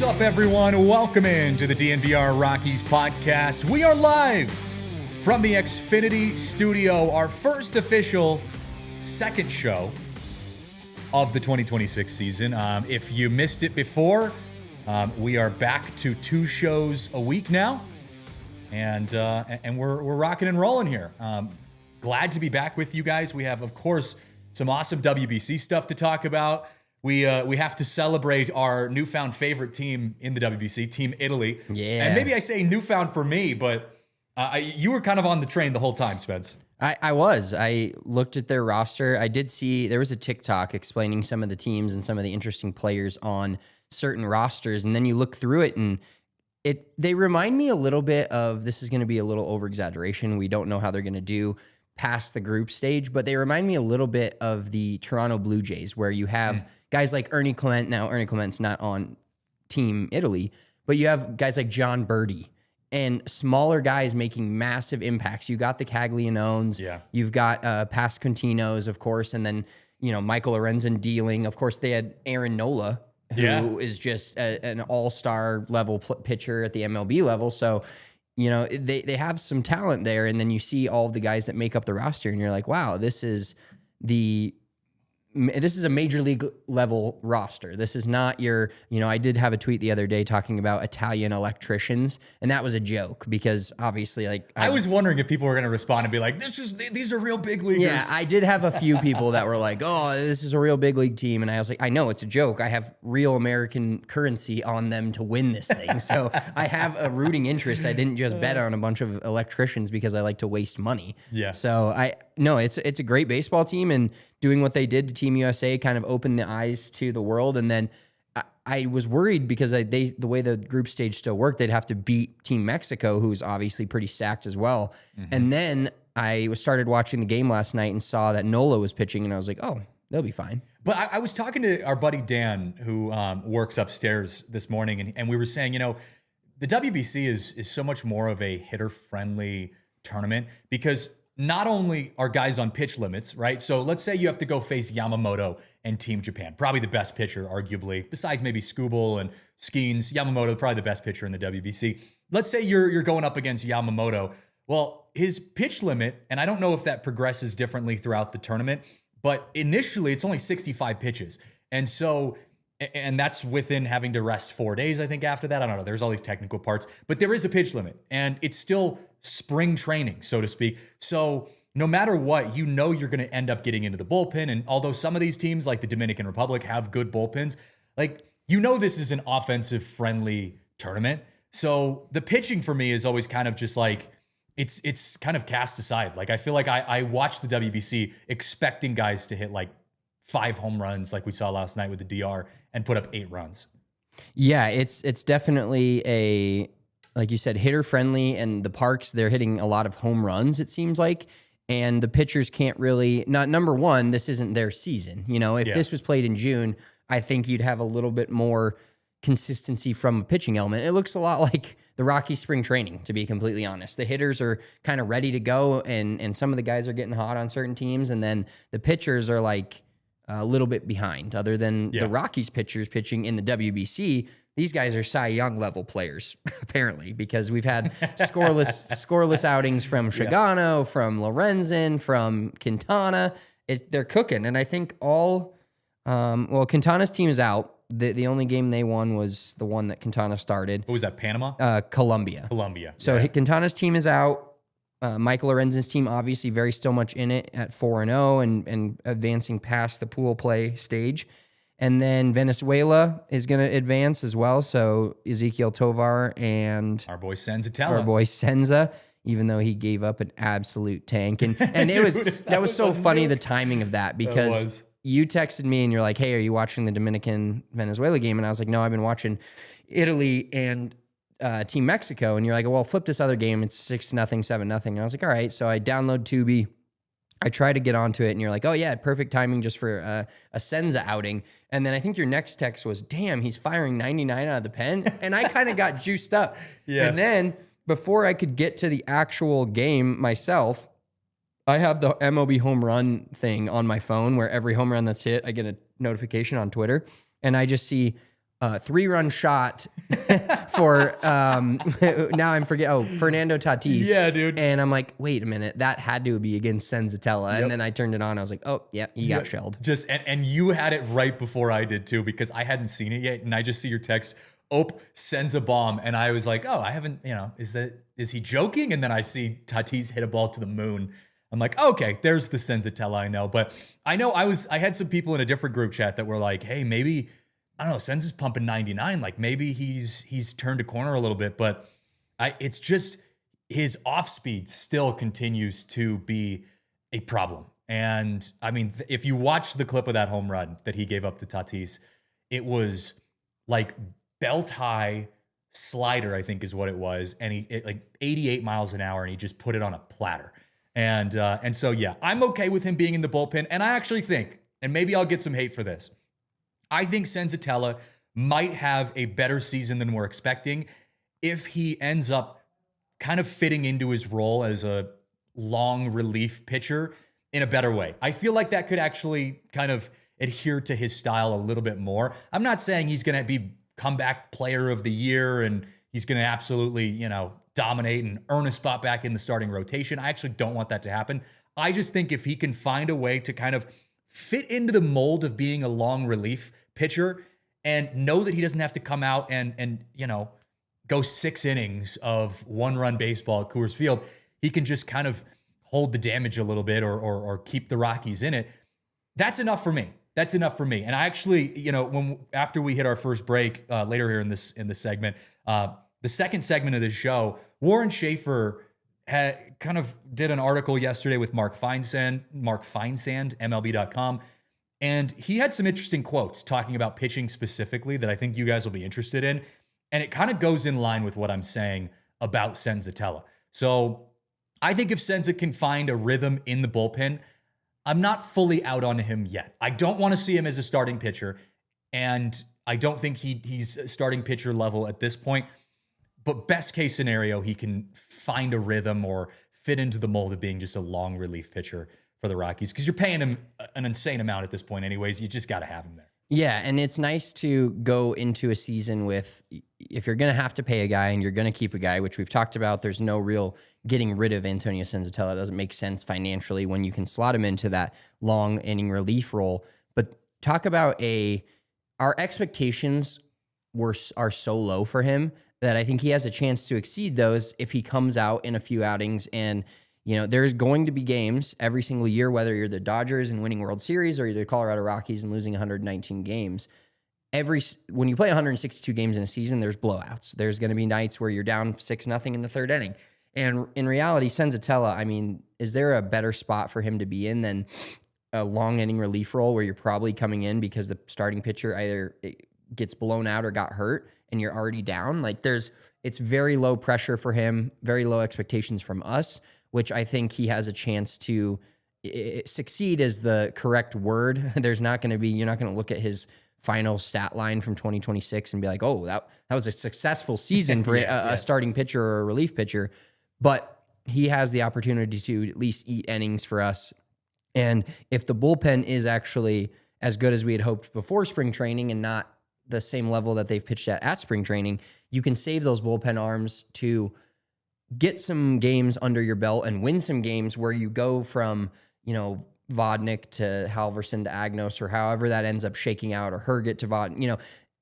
up, everyone? Welcome into the DNVR Rockies podcast. We are live from the Xfinity studio, our first official second show of the 2026 season. If you missed it before, we are back to 2 shows a week now, and we're rocking and rolling here. Glad to be back with you guys. We have, of course, some awesome WBC stuff to talk about. We have to celebrate our newfound favorite team in the WBC, Team Italy. Yeah. And maybe I say newfound for me, but you were kind of on the train the whole time, Spence. I was. I looked at their roster. I did see there was a TikTok explaining some of the teams and some of the interesting players on certain rosters. And then you look through it and they remind me a little bit of, this is going to be a little over exaggeration. We don't know how they're going to do past the group stage, but they remind me a little bit of the Toronto Blue Jays, where you have guys like Ernie Clement. Now, Ernie Clement's not on Team Italy, but you have guys like John Birdie and smaller guys making massive impacts. You got the Caglianones. Yeah. You've got Pasquantinos, of course, and then, Michael Lorenzen dealing. Of course, they had Aaron Nola, who is just an all-star level pitcher at the MLB level. So, they have some talent there, and then you see all of the guys that make up the roster, and you're like, wow, this is a major league level roster. This is not your, I did have a tweet the other day talking about Italian electricians, and that was a joke because obviously, I was wondering if people were going to respond and be like, these are real big leaguers. Yeah, I did have a few people that were like, oh, this is a real big league team. And I was like, I know it's a joke. I have real American currency on them to win this thing. So I have a rooting interest. I didn't just bet on a bunch of electricians because I like to waste money. Yeah. So it's a great baseball team, and doing what they did to Team USA kind of opened the eyes to the world. And then I was worried because the way the group stage still worked, they'd have to beat Team Mexico, who's obviously pretty stacked as well. Mm-hmm. And then I started watching the game last night and saw that Nola was pitching, and I was like, oh, they'll be fine. But I was talking to our buddy Dan, who works upstairs this morning, and we were saying, the WBC is so much more of a hitter-friendly tournament because not only are guys on pitch limits, right? So let's say you have to go face Yamamoto and Team Japan, probably the best pitcher, arguably, besides maybe Skubal and Skeens. Yamamoto, probably the best pitcher in the WBC. Let's say you're going up against Yamamoto. Well, his pitch limit, and I don't know if that progresses differently throughout the tournament, but initially it's only 65 pitches. And that's within having to rest 4 days, I think, after that. I don't know. There's all these technical parts. But there is a pitch limit, and it's still spring training, so to speak. So no matter what, you're going to end up getting into the bullpen. And although some of these teams, like the Dominican Republic, have good bullpens, this is an offensive-friendly tournament. So the pitching for me is always kind of just like, it's kind of cast aside. I feel like I watch the WBC expecting guys to hit 5 home runs like we saw last night with the DR and put up 8 runs. Yeah, it's definitely like you said, hitter friendly, and the parks, they're hitting a lot of home runs, it seems like. And the pitchers can't really, number one, this isn't their season. If this was played in June, I think you'd have a little bit more consistency from a pitching element. It looks a lot like the Rockies spring training, to be completely honest. The hitters are kind of ready to go, and some of the guys are getting hot on certain teams, and then the pitchers are a little bit behind. Other than the Rockies pitchers pitching in the WBC, these guys are Cy Young level players, apparently, because we've had scoreless outings from Shigano, from Lorenzen, from Quintana. They're cooking, and I think Quintana's team is out. The only game they won was the one that Quintana started. What was that, Panama? Colombia. So Quintana's team is out. Michael Lorenzen's team obviously very still much in it at 4-0 and advancing past the pool play stage. And then Venezuela is going to advance as well. So Ezequiel Tovar and our boy Senza, even though he gave up an absolute tank. And that was so funny, the timing of that, because you texted me and you're like, hey, are you watching the Dominican-Venezuela game? And I was like, no, I've been watching Italy and Team Mexico. And you're like, well, flip this other game. It's 6-0, 7-0. And I was like, all right. So I download Tubi. I try to get onto it, and you're like, oh, yeah, perfect timing just for a Senza outing. And then I think your next text was, damn, he's firing 99 out of the pen. And I kind of got juiced up. Yeah. And then before I could get to the actual game myself, I have the MLB home run thing on my phone where every home run that's hit, I get a notification on Twitter. And I just see 3-run shot for now I'm forget. Oh, Fernando Tatis. Yeah, dude. And I'm like, wait a minute, that had to be against Senzatella. And then I turned it on. I was like, oh yeah, he got shelled. Just and you had it right before I did too, because I hadn't seen it yet, and I just see your text. Ope sends a bomb, and I was like, oh, I haven't. Is he joking? And then I see Tatis hit a ball to the moon. I'm like, okay, there's the Senzatella I know. But I know I had some people in a different group chat that were like, hey, maybe, I don't know, Senz is pumping 99. Like maybe he's turned a corner a little bit, but it's just his off speed still continues to be a problem. And I mean, if you watch the clip of that home run that he gave up to Tatis, it was like belt high slider, I think is what it was. And it like 88 miles an hour, and he just put it on a platter. And so, yeah, I'm okay with him being in the bullpen. And I actually think, and maybe I'll get some hate for this, I think Senzatella might have a better season than we're expecting if he ends up kind of fitting into his role as a long relief pitcher in a better way. I feel like that could actually kind of adhere to his style a little bit more. I'm not saying he's going to be comeback player of the year and he's going to absolutely, dominate and earn a spot back in the starting rotation. I actually don't want that to happen. I just think if he can find a way to kind of fit into the mold of being a long relief pitcher and know that he doesn't have to come out and go 6 innings of 1-run baseball at Coors Field, he can just kind of hold the damage a little bit or keep the Rockies in it. That's enough for me. That's enough for me. And I actually, after we hit our first break later here in this segment, the second segment of the show, Warren Schaefer kind of did an article yesterday with Mark Feinsand, MLB.com, and he had some interesting quotes talking about pitching specifically that I think you guys will be interested in, and it kind of goes in line with what I'm saying about Senzatella. So I think if Senza can find a rhythm in the bullpen, I'm not fully out on him yet. I don't want to see him as a starting pitcher, and I don't think he's a starting pitcher level at this point. But best case scenario, he can find a rhythm or fit into the mold of being just a long relief pitcher for the Rockies, because you're paying him an insane amount at this point anyways. You just got to have him there. Yeah, and it's nice to go into a season with, if you're going to have to pay a guy and you're going to keep a guy, which we've talked about, there's no real getting rid of Antonio Senzatella. It doesn't make sense financially when you can slot him into that long inning relief role. But talk about our expectations are so low for him that I think he has a chance to exceed those if he comes out in a few outings. And, there's going to be games every single year, whether you're the Dodgers and winning World Series or you're the Colorado Rockies and losing 119 games. When you play 162 games in a season, there's blowouts. There's going to be nights where you're down 6-0 in the third inning. And in reality, Senzatella, I mean, is there a better spot for him to be in than a long inning relief role where you're probably coming in because the starting pitcher either gets blown out or got hurt and you're already down? Like it's very low pressure for him, very low expectations from us, which I think he has a chance to succeed is the correct word. You're not going to look at his final stat line from 2026 and be like, oh, that was a successful season for a starting pitcher or a relief pitcher. But he has the opportunity to at least eat innings for us. And if the bullpen is actually as good as we had hoped before spring training and not the same level that they've pitched at spring training, you can save those bullpen arms to get some games under your belt and win some games where you go from, Vodnik to Halverson to Agnos, or however that ends up shaking out, or Herget to Vodnik.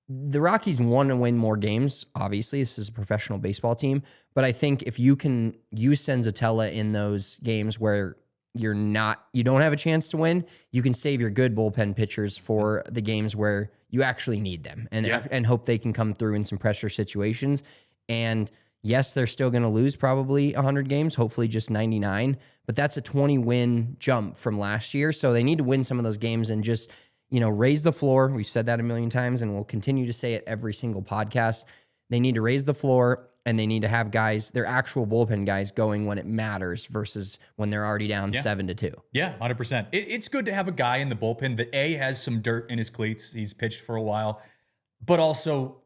The Rockies want to win more games. Obviously, this is a professional baseball team, but I think if you can use Senzatella in those games where you don't have a chance to win, you can save your good bullpen pitchers for the games where you actually need them and hope they can come through in some pressure situations. And yes, they're still going to lose probably 100 games, hopefully just 99, but that's a 20-win jump from last year. So they need to win some of those games and just, raise the floor. We've said that a million times, and we'll continue to say it every single podcast. They need to raise the floor, and they need to have guys, their actual bullpen guys, going when it matters versus when they're already down 7-2. Yeah, 100%. It's good to have a guy in the bullpen that has some dirt in his cleats. He's pitched for a while, but also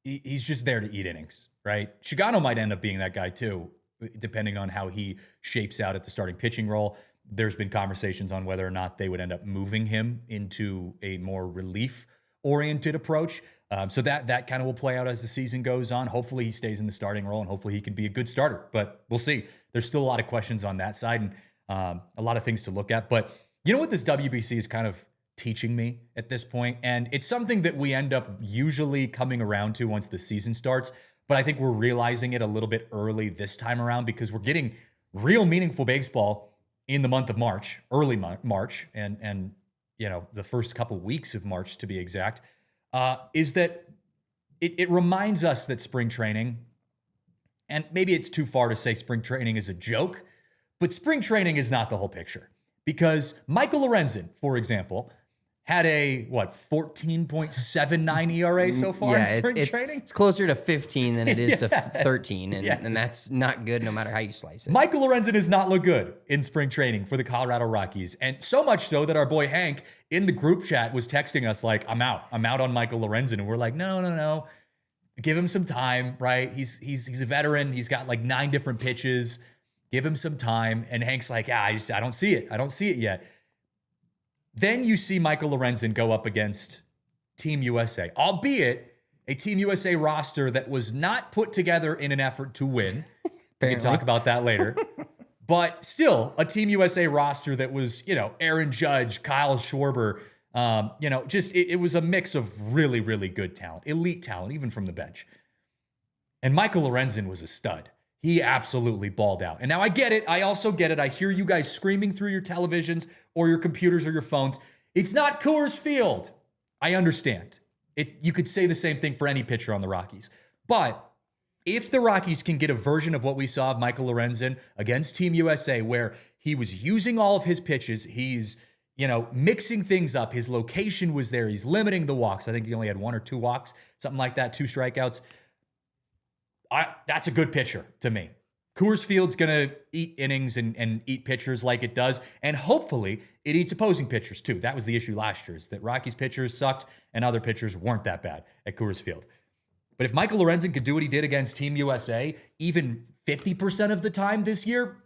he's just there to eat innings, right? Shigano might end up being that guy too, depending on how he shapes out at the starting pitching role. There's been conversations on whether or not they would end up moving him into a more relief-oriented approach. So that kind of will play out as the season goes on. Hopefully he stays in the starting role, and hopefully he can be a good starter. But we'll see. There's still a lot of questions on that side, and a lot of things to look at. But you know what this WBC is kind of teaching me at this point? And it's something that we end up usually coming around to once the season starts. But I think we're realizing it a little bit early this time around because we're getting real meaningful baseball in the month of March, early March, and you know, the first couple weeks of March to be exact, is that it reminds us that spring training, and maybe it's too far to say spring training is a joke, but spring training is not the whole picture. Because Michael Lorenzen, for example, had a, 14.79 ERA so far in spring training? It's closer to 15 than it is to 13, and that's not good no matter how you slice it. Michael Lorenzen does not look good in spring training for the Colorado Rockies. And so much so that our boy Hank in the group chat was texting us like, I'm out on Michael Lorenzen. And we're like, no. Give him some time, right? He's a veteran. He's got like 9 different pitches. Give him some time. And Hank's like, I don't see it. I don't see it yet. Then you see Michael Lorenzen go up against Team USA, albeit a Team USA roster that was not put together in an effort to win. We can talk about that later. But still, a Team USA roster that was, Aaron Judge, Kyle Schwarber, it was a mix of really, really good talent, elite talent, even from the bench. And Michael Lorenzen was a stud. He absolutely balled out. And now I get it. I also get it. I hear you guys screaming through your televisions or your computers or your phones. It's not Coors Field. I understand. You could say the same thing for any pitcher on the Rockies. But if the Rockies can get a version of what we saw of Michael Lorenzen against Team USA, where he was using all of his pitches, he's, mixing things up. His location was there. He's limiting the walks. I think he only had 1 or 2 walks, something like that, 2 strikeouts. That's a good pitcher to me. Coors Field's going to eat innings and eat pitchers like it does. And hopefully it eats opposing pitchers too. That was the issue last year, is that Rockies pitchers sucked and other pitchers weren't that bad at Coors Field. But if Michael Lorenzen could do what he did against Team USA, even 50% of the time this year,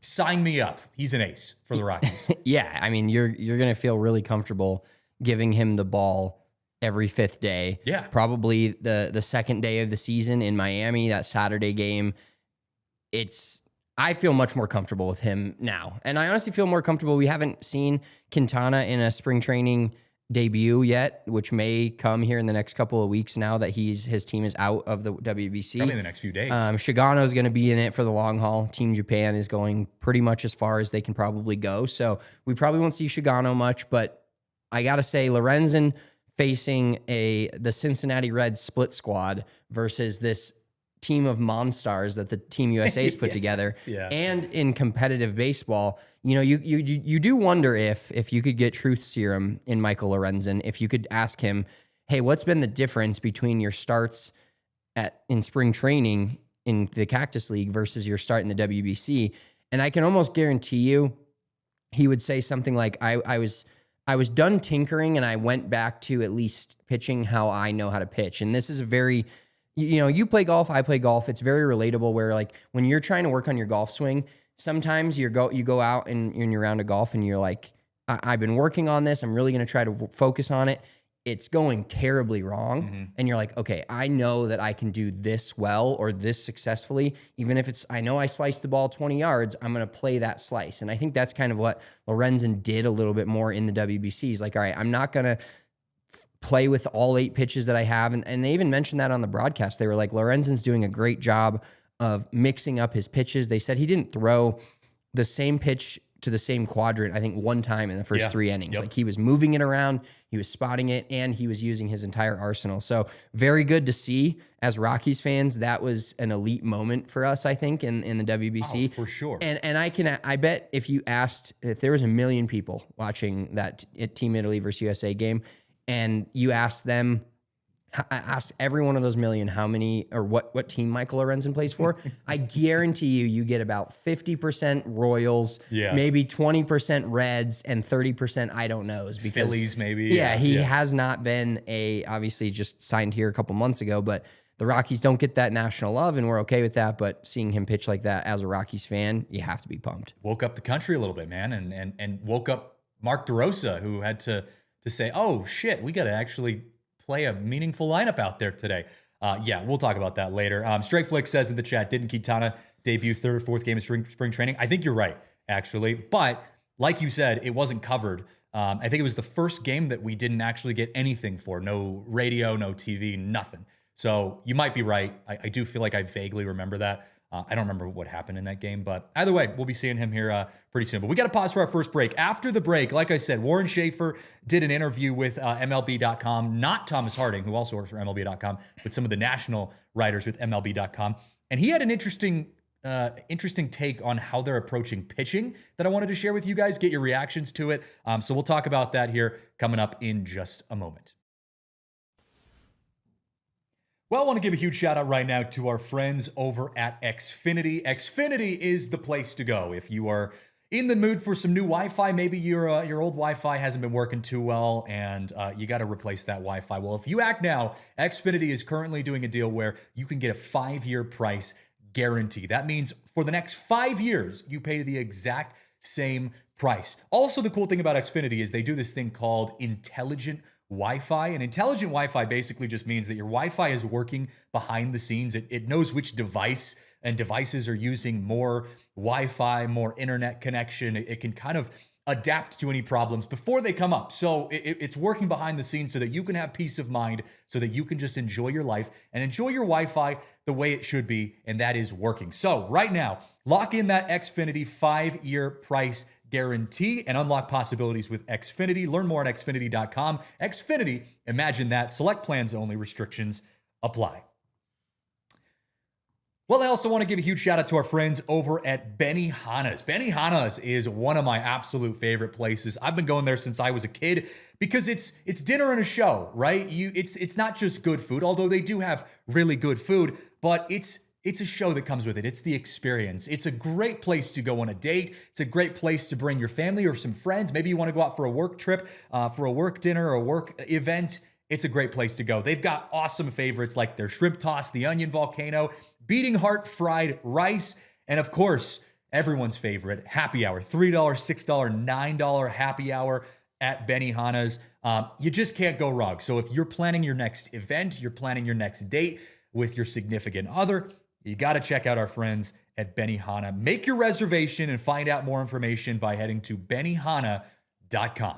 sign me up. He's an ace for the Rockies. Yeah, I mean, you're going to feel really comfortable giving him the ball every 5th day. Yeah. Probably the second day of the season in Miami, that Saturday game. I feel much more comfortable with him now. And I honestly feel more comfortable. We haven't seen Quintana in a spring training debut yet, which may come here in the next couple of weeks now that his team is out of the WBC. Probably in the next few days. Shigano is going to be in it for the long haul. Team Japan is going pretty much as far as they can probably go. So we probably won't see Shigano much, but I got to say Lorenzen facing the Cincinnati Reds split squad versus this team of monsters that the Team USA has put together, and in competitive baseball, you do wonder if you could get truth serum in Michael Lorenzen, if you could ask him, hey, what's been the difference between your starts in spring training in the Cactus League versus your start in the WBC? And I can almost guarantee you he would say something like, I was done tinkering and I went back to at least pitching how I know how to pitch. And this is a very, you play golf, I play golf. It's very relatable where like when you're trying to work on your golf swing, sometimes you go out and you're in your round of golf and you're like, I've been working on this. I'm really going to try to focus on it. It's going terribly wrong. Mm-hmm. And you're like, okay, I know that I can do this well or this successfully. Even if I know I sliced the ball 20 yards, I'm going to play that slice. And I think that's kind of what Lorenzen did a little bit more in the WBC. He's like, all right, I'm not going to play with all 8 pitches that I have. And they even mentioned that on the broadcast. They were like, Lorenzen's doing a great job of mixing up his pitches. They said he didn't throw the same pitch to the same quadrant, I think 1 time in the first 3 innings. Like he was moving it around, he was spotting it, and he was using his entire arsenal. So very good to see as Rockies fans. That was an elite moment for us, I think, in the WBC. Oh, for sure. And I bet if there was 1 million people watching that Team Italy versus USA game, and you asked them, ask every one of those 1 million how many or what team Michael Lorenzen plays for, I guarantee you get about 50% Royals, maybe 20% Reds, and 30% I don't knows. Because Phillies, maybe. Yeah, he has not been obviously just signed here a couple months ago, but the Rockies don't get that national love, and we're okay with that. But seeing him pitch like that as a Rockies fan, you have to be pumped. Woke up the country a little bit, man, and woke up Mark DeRosa, who had to say, oh, shit, we got to actually play a meaningful lineup out there today. Yeah, we'll talk about that later. Straight Flick says in the chat, didn't Quintana debut third or fourth game of spring training? I think you're right, actually. But like you said, it wasn't covered. I think it was the first game that we didn't actually get anything for. No radio, no TV, nothing. So you might be right. I do feel like I vaguely remember that. I don't remember what happened in that game, but either way, we'll be seeing him here pretty soon. But we got to pause for our first break. After the break, like I said, Warren Schaefer did an interview with MLB.com, not Thomas Harding, who also works for MLB.com, but some of the national writers with MLB.com. And he had an interesting take on how they're approaching pitching that I wanted to share with you guys, get your reactions to it. So we'll talk about that here coming up in just a moment. Well, I want to give a huge shout out right now to our friends over at Xfinity. Xfinity is the place to go if you are in the mood for some new Wi-Fi. Maybe your old Wi-Fi hasn't been working too well and you got to replace that Wi-Fi. Well, if you act now, Xfinity is currently doing a deal where you can get a 5-year price guarantee. That means for the next 5 years, you pay the exact same price. Also, the cool thing about Xfinity is they do this thing called intelligent Wi-Fi. And intelligent Wi-Fi basically just means that your Wi-Fi is working behind the scenes. It knows which device and devices are using more Wi-Fi, more internet connection. It can kind of adapt to any problems before they come up. So it's working behind the scenes so that you can have peace of mind, so that you can just enjoy your life and enjoy your Wi-Fi the way it should be, and that is working. So right now, lock in that Xfinity 5-year price guarantee and unlock possibilities with Xfinity. Learn more at Xfinity.com. Xfinity, imagine that. Select plans only. Restrictions apply. Well, I also want to give a huge shout out to our friends over at Benihana's. Benihana's is one of my absolute favorite places. I've been going there since I was a kid because it's dinner and a show, right? It's not just good food, although they do have really good food, but it's a show that comes with it. It's the experience. It's a great place to go on a date. It's a great place to bring your family or some friends. Maybe you want to go out for a work trip, for a work dinner or a work event. It's a great place to go. They've got awesome favorites like their shrimp toss, the onion volcano, beating heart fried rice, and of course, everyone's favorite, happy hour. $3, $6, $9 happy hour at Benihana's. You just can't go wrong. So if you're planning your next event, you're planning your next date with your significant other, you got to check out our friends at Benihana. Make your reservation and find out more information by heading to benihana.com.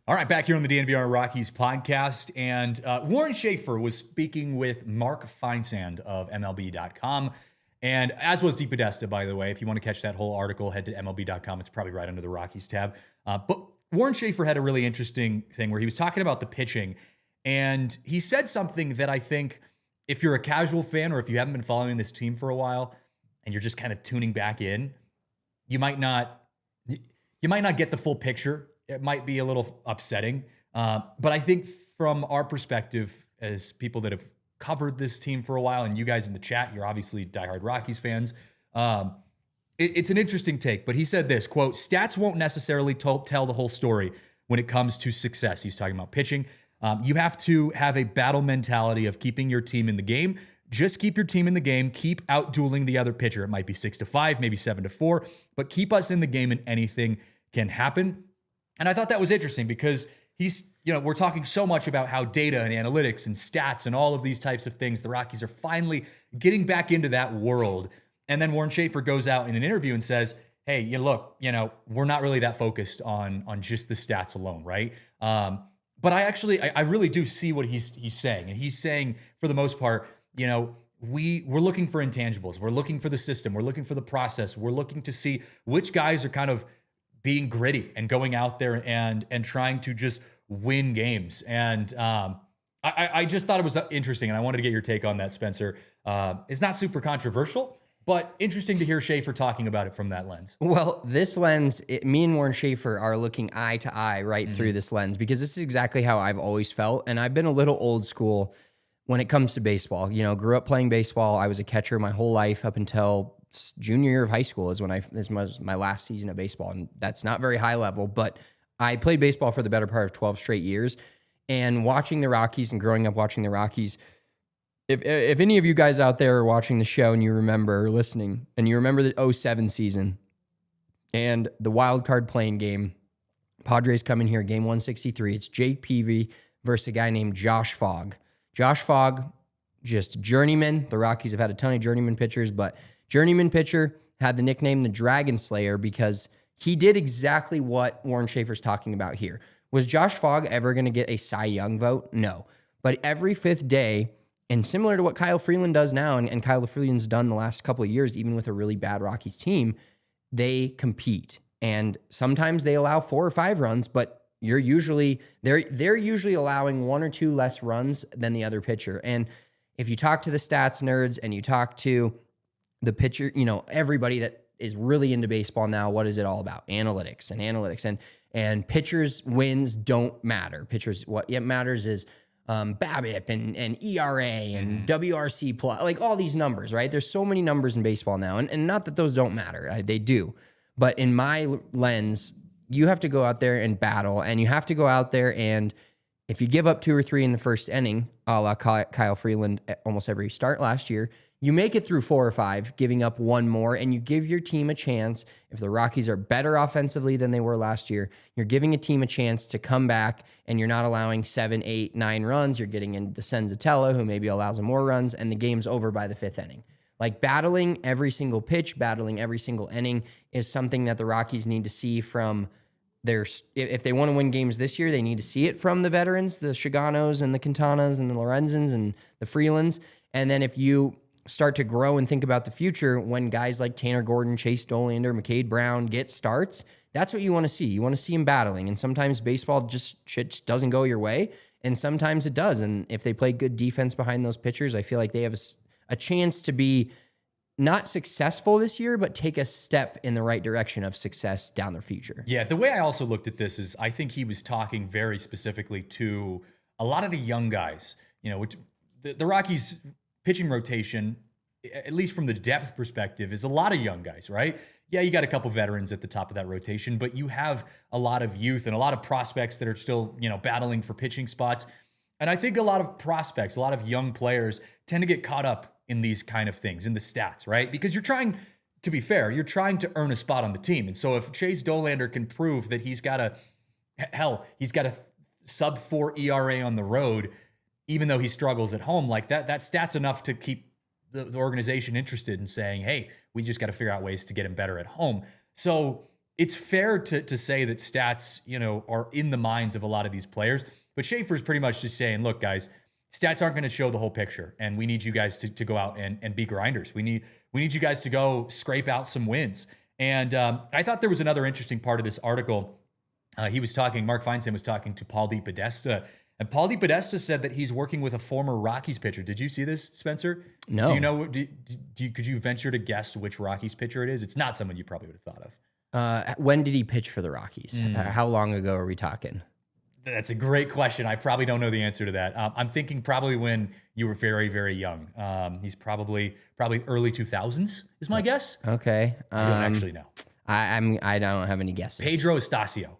All right, back here on the DNVR Rockies podcast, and Warren Schaefer was speaking with Mark Feinsand of MLB.com, and as was Deep Podesta, by the way. If you want to catch that whole article, head to MLB.com. It's probably right under the Rockies tab. But Warren Schaefer had a really interesting thing where he was talking about the pitching, and he said something that I think if you're a casual fan or if you haven't been following this team for a while and you're just kind of tuning back in, you might not get the full picture. It might be a little upsetting. But I think from our perspective as people that have covered this team for a while, and you guys in the chat, you're obviously diehard Rockies fans, it's an interesting take. But he said this, quote, "Stats won't necessarily tell the whole story when it comes to success." He's talking about pitching. You have to have a battle mentality of keeping your team in the game. Just keep your team in the game. Keep out-dueling the other pitcher. It might be 6-5, maybe 7-4, but keep us in the game and anything can happen. And I thought that was interesting because we're talking so much about how data and analytics and stats and all of these types of things, the Rockies are finally getting back into that world. And then Warren Schaefer goes out in an interview and says, hey, we're not really that focused on just the stats alone, right? But I really do see what he's saying. And he's saying, for the most part, we're looking for intangibles. We're looking for the system. We're looking for the process. We're looking to see which guys are kind of being gritty and going out there and trying to just win games. And I just thought it was interesting, and I wanted to get your take on that, Spencer. It's not super controversial, but interesting to hear Schaefer talking about it from that lens. Well, this lens, me and Warren Schaefer are looking eye to eye right through this lens, because this is exactly how I've always felt. And I've been a little old school when it comes to baseball. Grew up playing baseball. I was a catcher my whole life up until junior year of high school this was my last season of baseball. And that's not very high level, but I played baseball for the better part of 12 straight years. And watching the Rockies and growing up watching the Rockies, if any of you guys out there are watching the show and you remember listening and you remember the 2007 season and the wild card playing game, Padres come in here, game 163. It's Jake Peavy versus a guy named Josh Fogg. Josh Fogg, just journeyman. The Rockies have had a ton of journeyman pitchers, but journeyman pitcher, had the nickname the Dragon Slayer because he did exactly what Warren Schaefer's talking about here. Was Josh Fogg ever going to get a Cy Young vote? No. But every fifth day, and similar to what Kyle Freeland does now, and Kyle Freeland's done the last couple of years, even with a really bad Rockies team, they compete. And sometimes they allow 4 or 5 runs, but they're usually allowing 1 or 2 less runs than the other pitcher. And if you talk to the stats nerds and you talk to the pitcher, everybody that is really into baseball now, what is it all about? Analytics. And pitchers' wins don't matter. What matters is BABIP and ERA and WRC plus, like all these numbers, right? There's so many numbers in baseball now, and not that those don't matter. They do. But in my lens, you have to go out there and battle, and you have to go out there and if you give up 2 or 3 in the first inning, a la Kyle Freeland at almost every start last year, you make it through 4 or 5, giving up 1 more, and you give your team a chance. If the Rockies are better offensively than they were last year, you're giving a team a chance to come back, and you're not allowing 7, 8, 9 runs. You're getting in the Senzatella, who maybe allows them more runs, and the game's over by the 5th inning. Like battling every single pitch, battling every single inning is something that the Rockies need to see from if they want to win games this year, they need to see it from the veterans, the Chiganos and the Quintanas and the Lorenzens and the Freelands. And then if you start to grow and think about the future, when guys like Tanner Gordon, Chase Dollander, McCade Brown get starts, that's what you want to see. You want to see them battling. And sometimes baseball just doesn't go your way, and sometimes it does. And if they play good defense behind those pitchers, I feel like they have a chance to be not successful this year, but take a step in the right direction of success down the future. Yeah, the way I also looked at this is I think he was talking very specifically to a lot of the young guys. Which the Rockies pitching rotation, at least from the depth perspective, is a lot of young guys, right? Yeah, you got a couple veterans at the top of that rotation, but you have a lot of youth and a lot of prospects that are still, battling for pitching spots. And I think a lot of prospects, a lot of young players tend to get caught up in these kind of things, in the stats, right? Because you're trying to earn a spot on the team. And so if Chase Dollander can prove that he's got a sub 4 ERA on the road, even though he struggles at home, like that stat's enough to keep the organization interested in saying, hey, we just got to figure out ways to get him better at home. So it's fair to say that stats, are in the minds of a lot of these players. But Schaefer's pretty much just saying, look, guys, stats aren't going to show the whole picture, and we need you guys to go out and be grinders. We need you guys to go scrape out some wins. And I thought there was another interesting part of this article. Mark Feinstein was talking to Paul DePodesta, and Paul DePodesta said that he's working with a former Rockies pitcher. Did you see this, Spencer? No. Do you know? Could you venture to guess which Rockies pitcher it is? It's not someone you probably would have thought of. When did he pitch for the Rockies? How long ago are we talking? That's a great question. I probably don't know the answer to that. I'm thinking probably when you were very, very young. He's probably early 2000s is my guess. Okay. I don't actually know. I don't have any guesses. Pedro Estacio.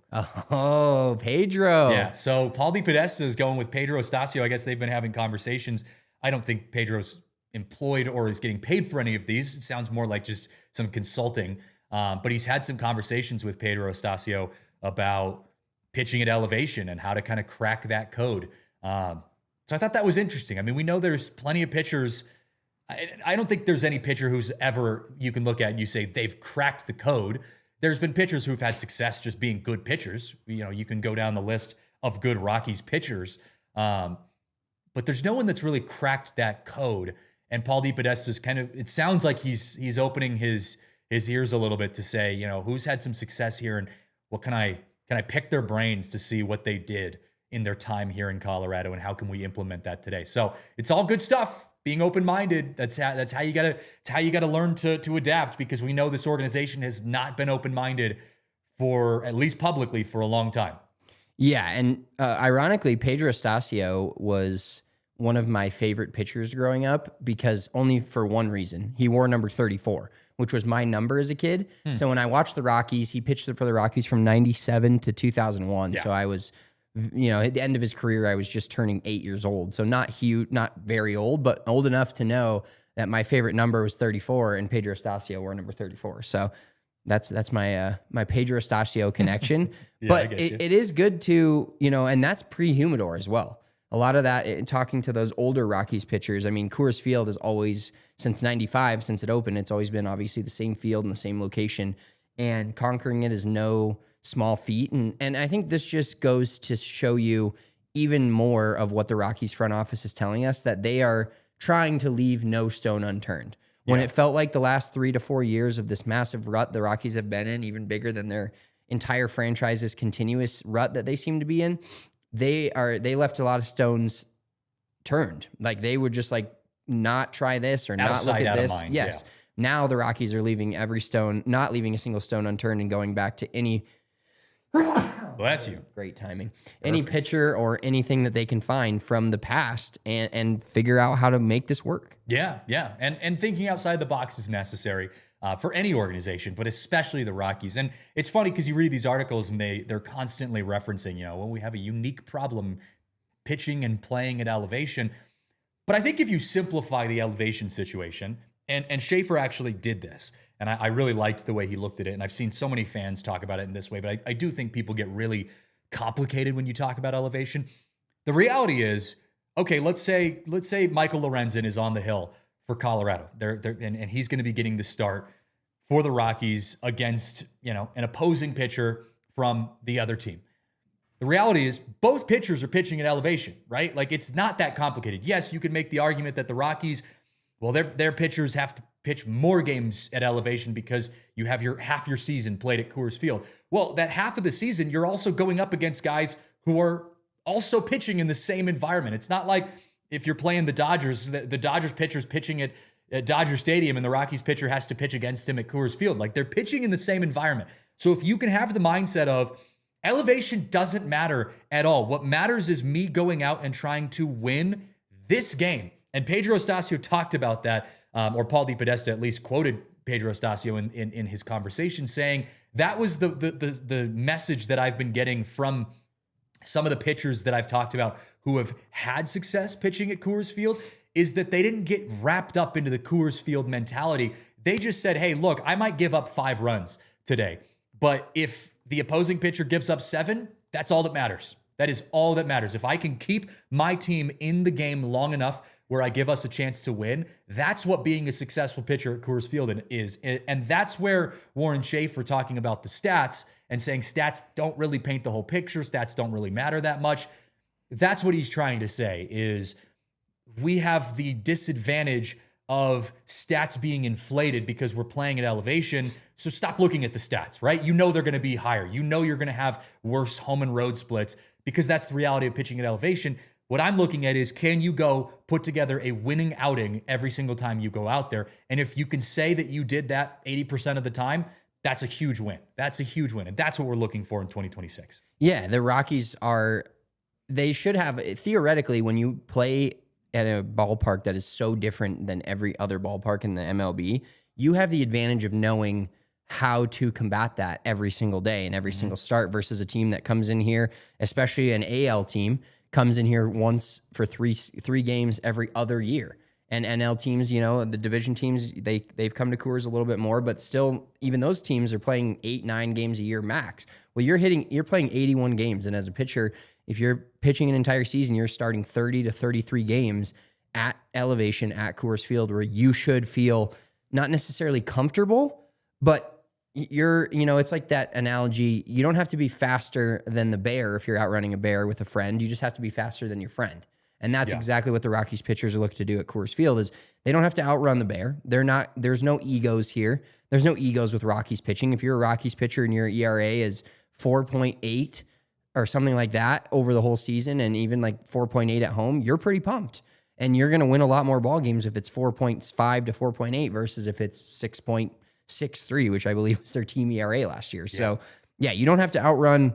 Oh, Pedro. Yeah. So Paul DePodesta is going with Pedro Estacio. I guess they've been having conversations. I don't think Pedro's employed or is getting paid for any of these. It sounds more like just some consulting. But he's had some conversations with Pedro Estacio about pitching at elevation and how to kind of crack that code. So I thought that was interesting. I mean, we know there's plenty of pitchers. I don't think there's any pitcher who's ever, you can look at and you say they've cracked the code. There's been pitchers who've had success just being good pitchers. You can go down the list of good Rockies pitchers. But there's no one that's really cracked that code. And Paul DePodesta's it sounds like he's opening his ears a little bit to say, who's had some success here and what can I pick their brains to see what they did in their time here in Colorado and how can we implement that today? So it's all good stuff. Being open-minded, that's how you gotta learn to adapt, because we know this organization has not been open-minded for, at least publicly, for a long time. Yeah, and ironically, Pedro Estacio was one of my favorite pitchers growing up, because only for one reason. He wore number 34, which was my number as a kid. So when I watched the Rockies, he pitched for the Rockies from 97 to 2001. Yeah. So I was, at the end of his career, I was just turning 8 years old. So not huge, not very old, but old enough to know that my favorite number was 34 and Pedro Estacio wore number 34. So That's my my Pedro Stasio connection. Yeah, I But get you. it is good to, and that's pre-humidor as well. A lot of that, talking to those older Rockies pitchers, I mean, Coors Field has always, since 95, since it opened, it's always been obviously the same field and the same location. And conquering it is no small feat. And I think this just goes to show you even more of what the Rockies front office is telling us, that they are trying to leave no stone unturned. When it felt like the last 3 to 4 years of this massive rut the Rockies have been in, even bigger than their entire franchise's continuous rut that they seem to be in, they left a lot of stones turned. Like they would just like not try this or Out not of look sight, at out of this. mind, Yes. yeah. Now the Rockies are leaving every stone, not leaving a single stone unturned and going back to any Bless you. great timing. Any pitcher or anything that they can find from the past and figure out how to make this work. Yeah, yeah. And thinking outside the box is necessary for any organization, but especially the Rockies. And it's funny because you read these articles and they're constantly referencing, well, we have a unique problem pitching and playing at elevation. But I think if you simplify the elevation situation, and Schaefer actually did this, and I really liked the way he looked at it, and I've seen so many fans talk about it in this way, but I do think people get really complicated when you talk about elevation. The reality is, okay, let's say Michael Lorenzen is on the hill for Colorado. And he's going to be getting the start for the Rockies against, an opposing pitcher from the other team. The reality is both pitchers are pitching at elevation, right? Like it's not that complicated. Yes, you could make the argument that the Rockies, well, their pitchers have to pitch more games at elevation because you have half your season played at Coors Field. Well, that half of the season, you're also going up against guys who are also pitching in the same environment. It's not like if you're playing the Dodgers, the Dodgers pitcher's pitching at Dodger Stadium and the Rockies pitcher has to pitch against him at Coors Field. Like they're pitching in the same environment. So if you can have the mindset of elevation doesn't matter at all. What matters is me going out and trying to win this game. And Pedro Stasio talked about that, or Paul DePodesta at least quoted Pedro Stasio in his conversation, saying that was the message that I've been getting from some of the pitchers that I've talked about who have had success pitching at Coors Field, is that they didn't get wrapped up into the Coors Field mentality. They just said, hey, look, I might give up 5 runs today, but if the opposing pitcher gives up 7, that's all that matters. That is all that matters. If I can keep my team in the game long enough where I give us a chance to win, that's what being a successful pitcher at Coors Field is. And that's where Warren Schaefer talking about the stats and saying stats don't really paint the whole picture, stats don't really matter that much. That's what he's trying to say is we have the disadvantage of stats being inflated because we're playing at elevation. So stop looking at the stats, right? You know they're going to be higher. You know you're going to have worse home and road splits because that's the reality of pitching at elevation. What I'm looking at is, can you go put together a winning outing every single time you go out there? And if you can say that you did that 80% of the time, that's a huge win. That's a huge win. And that's what we're looking for in 2026. Yeah, the Rockies they should have, theoretically, when you play at a ballpark that is so different than every other ballpark in the MLB, you have the advantage of knowing how to combat that every single day and every single start versus a team that comes in here, especially an AL team, comes in here once for three games every other year. And NL teams, the division teams, they've come to Coors a little bit more, but still, even those teams are playing 8-9 games a year max. Well, you're playing 81 games, and as a pitcher, if you're pitching an entire season, you're starting 30 to 33 games at elevation at Coors Field, where you should feel not necessarily comfortable, but it's like that analogy. You don't have to be faster than the bear if you're outrunning a bear with a friend. You just have to be faster than your friend. And that's exactly what the Rockies pitchers are looking to do at Coors Field is they don't have to outrun the bear. There's no egos here. There's no egos with Rockies pitching. If you're a Rockies pitcher and your ERA is 4.8 or something like that over the whole season, and even like 4.8 at home, you're pretty pumped. And you're going to win a lot more ball games if it's 4.5 to 4.8 versus if it's 6.63, which I believe was their team ERA last year. Yeah. So, yeah, you don't have to outrun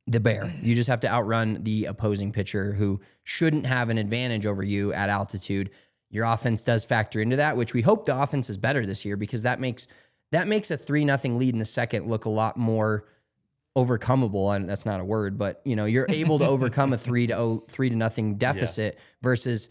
the bear. You just have to outrun the opposing pitcher who shouldn't have an advantage over you at altitude. Your offense does factor into that, which we hope the offense is better this year because that makes a 3-0 lead in the second look a lot more overcomable. And that's not a word, but you're able to overcome a 3-0 deficit versus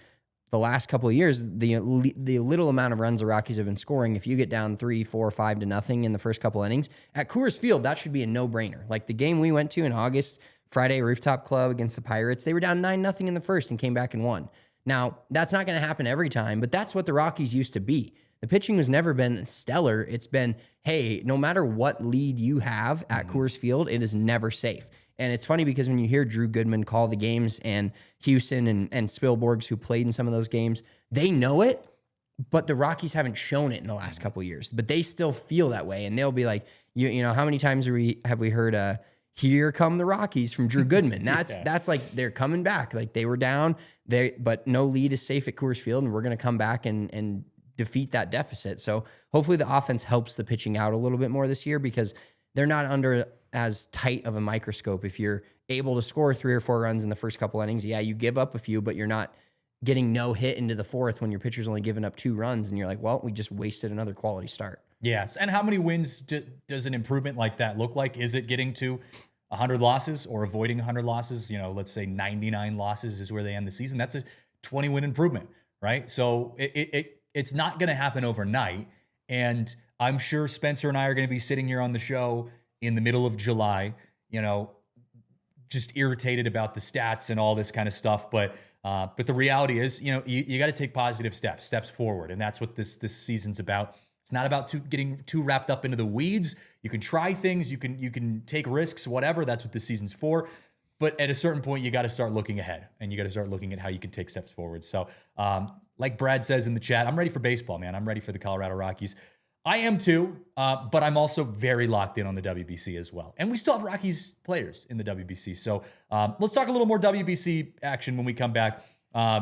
the last couple of years, the little amount of runs the Rockies have been scoring, if you get down 3, 4, 5 to nothing in the first couple innings at Coors Field, that should be a no-brainer. Like the game we went to in August, Friday Rooftop Club against the Pirates, they were down 9-0 in the first and came back and won. Now, that's not going to happen every time, but that's what the Rockies used to be. The pitching has never been stellar. It's been, hey, no matter what lead you have at Coors Field, it is never safe. And it's funny because when you hear Drew Goodman call the games and Houston and Spielborgs who played in some of those games, they know it, but the Rockies haven't shown it in the last couple of years. But they still feel that way, and they'll be like, you know, how many times have we heard "Here come the Rockies" from Drew Goodman? That's like they're coming back. Like they were down, but no lead is safe at Coors Field, and we're going to come back and defeat that deficit. So hopefully the offense helps the pitching out a little bit more this year because they're not under as tight of a microscope. If you're able to score 3 or 4 runs in the first couple innings, yeah, you give up a few, but you're not getting no hit into the fourth when your pitcher's only giving up 2 runs and you're like, well, we just wasted another quality start. Yes. And how many wins does an improvement like that look like? Is it getting to 100 losses or avoiding 100 losses? You know, let's say 99 losses is where they end the season. That's a 20-win improvement, right? So it's not going to happen overnight. And I'm sure Spencer and I are going to be sitting here on the show in the middle of July, you know, just irritated about the stats and all this kind of stuff. But the reality is, you know, you got to take positive steps forward. And that's what this season's about. It's not about getting too wrapped up into the weeds. You can try things, you can take risks, whatever. That's what this season's for. But at a certain point, you got to start looking ahead and you got to start looking at how you can take steps forward. So like Brad says in the chat, I'm ready for baseball, man. I'm ready for the Colorado Rockies. I am too, but I'm also very locked in on the WBC as well. And we still have Rockies players in the WBC. So let's talk a little more WBC action when we come back.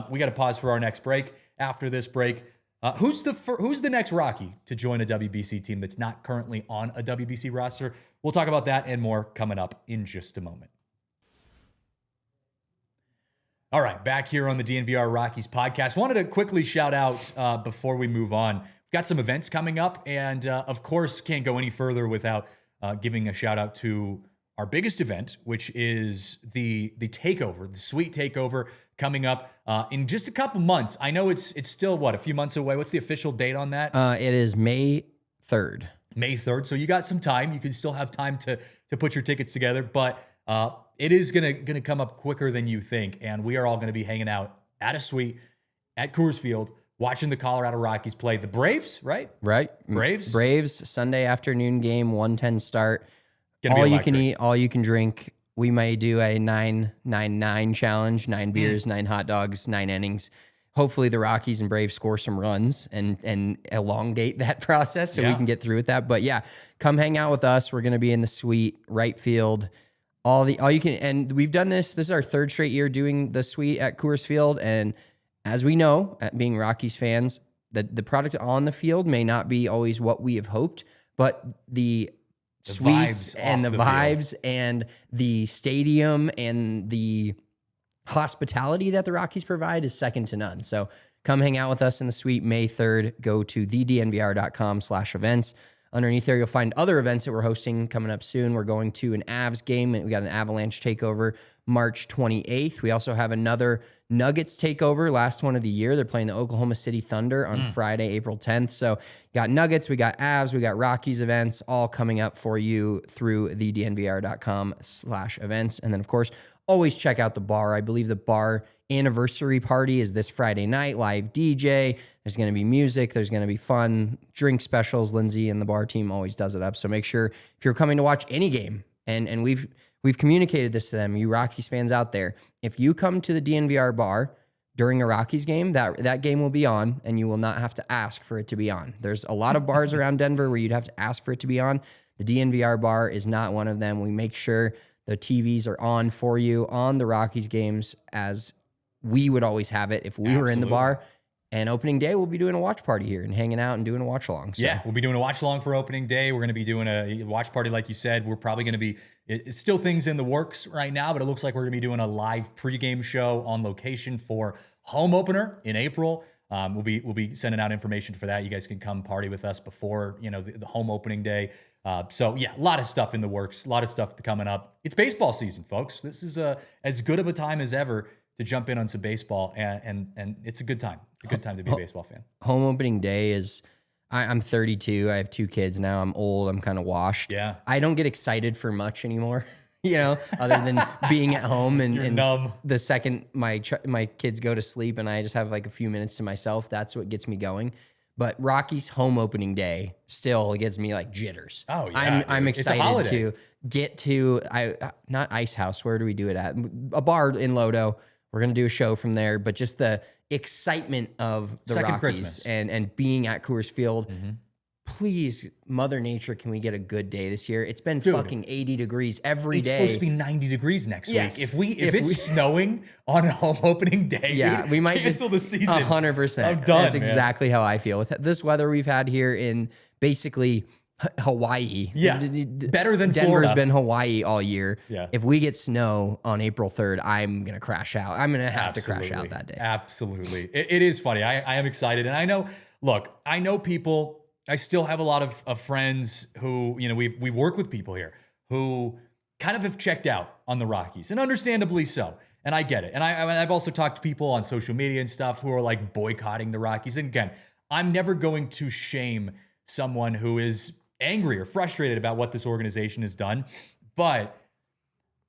We got to pause for our next break. After this break, who's the next Rocky to join a WBC team that's not currently on a WBC roster? We'll talk about that and more coming up in just a moment. All right, back here on the DNVR Rockies podcast. Wanted to quickly shout out before we move on. We've got some events coming up, and of course, can't go any further without giving a shout out to our biggest event, which is the takeover, the Sweet Takeover, coming up in just a couple months. I know it's still a few months away. What's the official date on that? It is May 3rd. May 3rd. So you got some time. You can still have time to put your tickets together, but it is gonna come up quicker than you think, and we are all gonna be hanging out at a suite at Coors Field, watching the Colorado Rockies play the Braves, right? Right. Braves, Sunday afternoon game, 1:10 start. All you can eat, all you can drink. We may do a 9-9-9 challenge, 9 beers, 9 hot dogs, 9 innings. Hopefully the Rockies and Braves score some runs and elongate that process so we can get through with that. But yeah, come hang out with us. We're going to be in the suite, right field. All you can, and we've done this. This is our 3rd straight year doing the suite at Coors Field. And as we know, at being Rockies fans, the product on the field may not be always what we have hoped, but the suites and the vibes and the stadium and the hospitality that the Rockies provide is second to none. So come hang out with us in the suite May 3rd. Go to thednvr.com/events. Underneath there, you'll find other events that we're hosting coming up soon. We're going to an Avs game, and we got an Avalanche takeover March 28th. We also have another Nuggets takeover, last one of the year. They're playing the Oklahoma City Thunder on Friday, April 10th. So we got Nuggets, we got Avs, we got Rockies events, all coming up for you through thednvr.com/events. And then, of course, always check out the bar. I believe the bar anniversary party is this Friday night, live DJ. There's going to be music. There's going to be fun drink specials. Lindsay and the bar team always does it up. So make sure if you're coming to watch any game, and we've communicated this to them, you Rockies fans out there, if you come to the DNVR bar during a Rockies game, that game will be on, and you will not have to ask for it to be on. There's a lot of bars around Denver where you'd have to ask for it to be on. The DNVR bar is not one of them. We make sure the TVs are on for you on the Rockies games as we would always have it if we were in the bar. And opening day, we'll be doing a watch party here and hanging out and doing a watch along. So. Yeah, we'll be doing a watch along for opening day. We're going to be doing a watch party, like you said. We're probably going to be, it's still things in the works right now, but it looks like we're going to be doing a live pregame show on location for home opener in April. We'll be sending out information for that. You guys can come party with us before, the home opening day. So yeah, a lot of stuff in the works, a lot of stuff coming up. It's baseball season, folks. This is as good of a time as ever to jump in on some baseball, and it's a good time. It's a good time to be a baseball fan. Home opening day is. I'm 32. I have 2 kids now. I'm old. I'm kind of washed. Yeah. I don't get excited for much anymore. Other than being at home and numb. the second my kids go to sleep and I just have like a few minutes to myself, that's what gets me going. But Rockies home opening day still gives me like jitters. Oh yeah, I'm it's a excited holiday. to get to not Ice House. Where do we do it at? A bar in Lodo. We're gonna do a show from there, but just the excitement of the Second Rockies Christmas. and being at Coors Field. Please, Mother Nature, can we get a good day this year? It's been fucking 80 degrees every It's day. supposed to be 90 degrees next Yes. week. If it's snowing on home opening day, Yeah, dude, we might cancel just the season. 100%. I'm done, That's man. exactly how I feel with this weather we've had here in basically Hawaii. Yeah, better than Denver's Florida. been Hawaii all year. Yeah. If we get snow on April 3rd, I'm gonna crash out. I'm gonna have to crash out that day. Absolutely. It is funny. I am excited. And I know people, I still have a lot of friends who, we work with people here who kind of have checked out on the Rockies, and understandably so. And I get it. And I've also talked to people on social media and stuff who are like boycotting the Rockies. And again, I'm never going to shame someone who is angry or frustrated about what this organization has done. But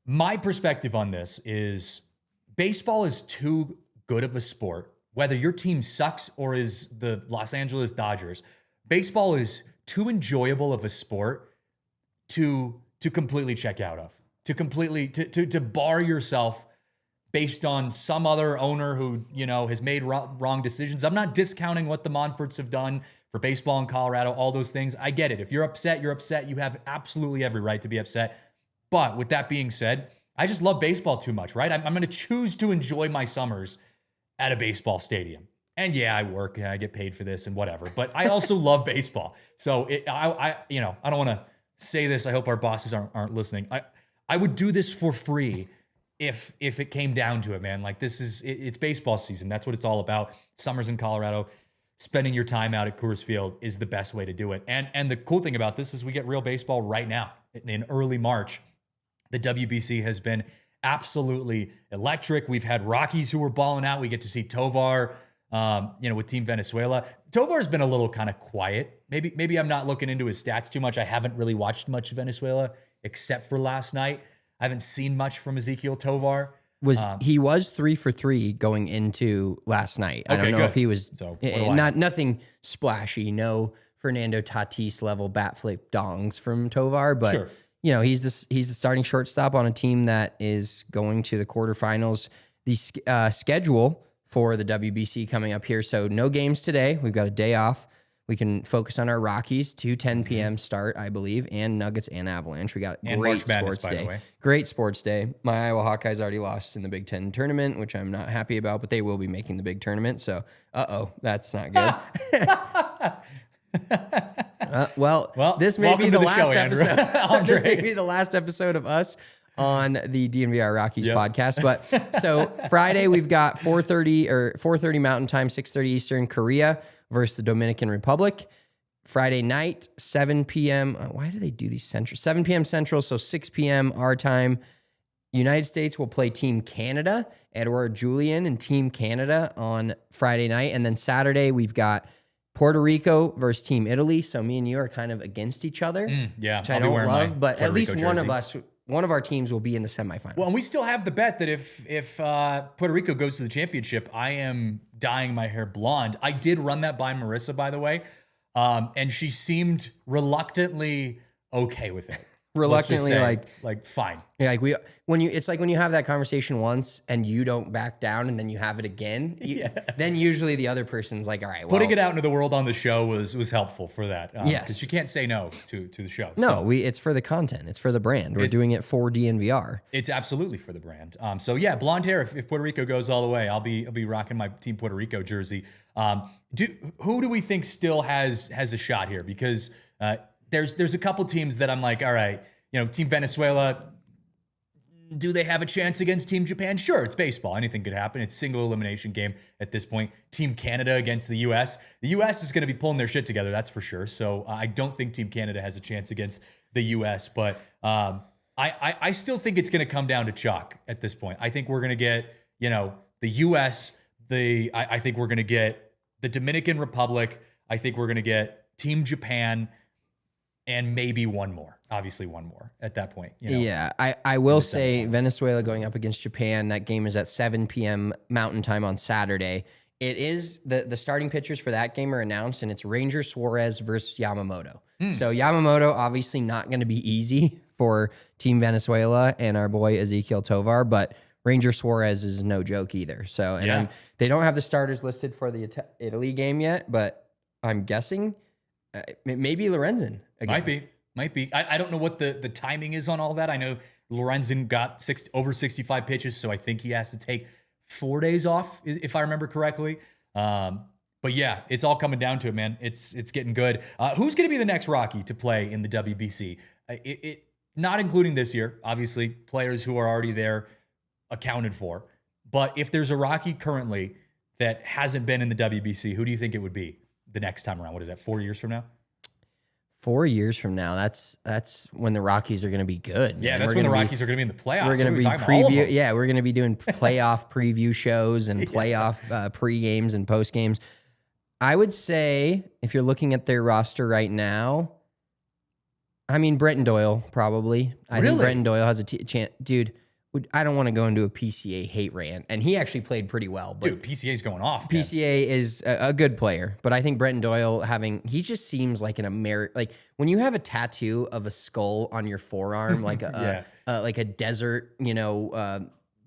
my perspective on this is baseball is too good of a sport, whether your team sucks or is the Los Angeles Dodgers. Baseball is too enjoyable of a sport to completely check out of, to bar yourself based on some other owner who, has made wrong decisions. I'm not discounting what the Monforts have done for baseball in Colorado, all those things. I get it. If you're upset, you're upset. You have absolutely every right to be upset. But with that being said, I just love baseball too much, right? I'm going to choose to enjoy my summers at a baseball stadium. And yeah, I work and I get paid for this and whatever, but I also love baseball. So I don't want to say this. I hope our bosses aren't listening. I would do this for free if it came down to it, man. Like it's baseball season. That's what it's all about. Summers in Colorado, spending your time out at Coors Field is the best way to do it. And the cool thing about this is we get real baseball right now in early March. The WBC has been absolutely electric. We've had Rockies who were balling out. We get to see Tovar, with Team Venezuela. Tovar's been a little kind of quiet. Maybe I'm not looking into his stats too much. I haven't really watched much of Venezuela except for last night. I haven't seen much from Ezequiel Tovar. He was 3 for 3 going into last night. I don't know good. if he was So, what do I know? nothing splashy, no Fernando Tatis level bat flip dongs from Tovar, but Sure. He's the starting shortstop on a team that is going to the quarterfinals. The schedule for the WBC coming up here, so no games today. We've got a day off. We can focus on our Rockies, 2:10 p.m. start, I believe, and Nuggets and Avalanche. We got And great March Madness, sports by the day. way. Great sports day. My Iowa Hawkeyes already lost in the Big Ten tournament, which I'm not happy about, but they will be making the big tournament. So, that's not good. Well, this may be welcome the to the last show, Andrew. episode. This may be the last episode of us on the DNVR Rockies podcast. But so Friday we've got 4:30 Mountain Time, 6:30 Eastern, Korea versus the Dominican Republic. Friday night, 7 p.m. Why do they do these central? 7 p.m. Central, so 6 p.m. our time. United States will play Team Canada, Edouard Julien and Team Canada on Friday night. And then Saturday, we've got Puerto Rico versus Team Italy. So me and you are kind of against each other, Yeah, which I I'll be don't wearing love, my but Puerto at least Rico jersey. one of our teams will be in the semifinal. Well, and we still have the bet that if Puerto Rico goes to the championship, I am dyeing my hair blonde. I did run that by Marissa, by the way, and she seemed reluctantly okay with it. Reluctantly, Let's just say, like fine. Yeah, it's like when you have that conversation once and you don't back down and then you have it again, then usually the other person's like, all right, well. Putting it out into the world on the show was helpful for that. Yes. Because you can't say no to the show. No, So it's for the content. It's for the brand. We're doing it for DNVR. it's absolutely for the brand. So yeah, blonde hair. If Puerto Rico goes all the way, I'll be rocking my Team Puerto Rico jersey. Who do we think still has a shot here? Because there's a couple teams that I'm like, all right, Team Venezuela, do they have a chance against Team Japan? Sure, it's baseball. Anything could happen. It's single elimination game at this point. Team Canada against the U.S. The U.S. is going to be pulling their shit together, that's for sure. So I don't think Team Canada has a chance against the U.S., but I still think it's going to come down to chalk at this point. I think we're going to get the U.S., I think we're going to get the Dominican Republic. I think we're going to get Team Japan, and maybe one more. Obviously, one more at that point. Yeah, I will say Venezuela going up against Japan. That game is at 7 p.m. Mountain Time on Saturday. It is the starting pitchers for that game are announced, and it's Ranger Suarez versus Yamamoto. So Yamamoto obviously not going to be easy for Team Venezuela and our boy Ezequiel Tovar, but Ranger Suarez is no joke either. So they don't have the starters listed for the Italy game yet, but I'm guessing maybe Lorenzen again. Might be. I don't know what the timing is on all that. I know Lorenzen got over 65 pitches, so I think he has to take 4 days off, if I remember correctly. But yeah, it's all coming down to it, man. It's getting good. Who's going to be the next Rocky to play in the WBC? Not including this year, obviously, players who are already there accounted for. But if there's a Rocky currently that hasn't been in the WBC, who do you think it would be the next time around? What is that, 4 years from now? 4 years from now, that's when the Rockies are going to be good. Yeah, that's when the Rockies are going to be in the playoffs. We're going to be preview. Yeah, we're going to be doing playoff preview shows and playoff pre-games and post-games. I would say if you're looking at their roster right now, I mean, Brenton Doyle probably. I think Brenton Doyle has a chance. Dude, I don't want to go into a PCA hate rant, and he actually played pretty well. But dude, PCA's going off. PCA is a good player, but I think Brenton Doyle he just seems like an American. Like when you have a tattoo of a skull on your forearm, like a desert,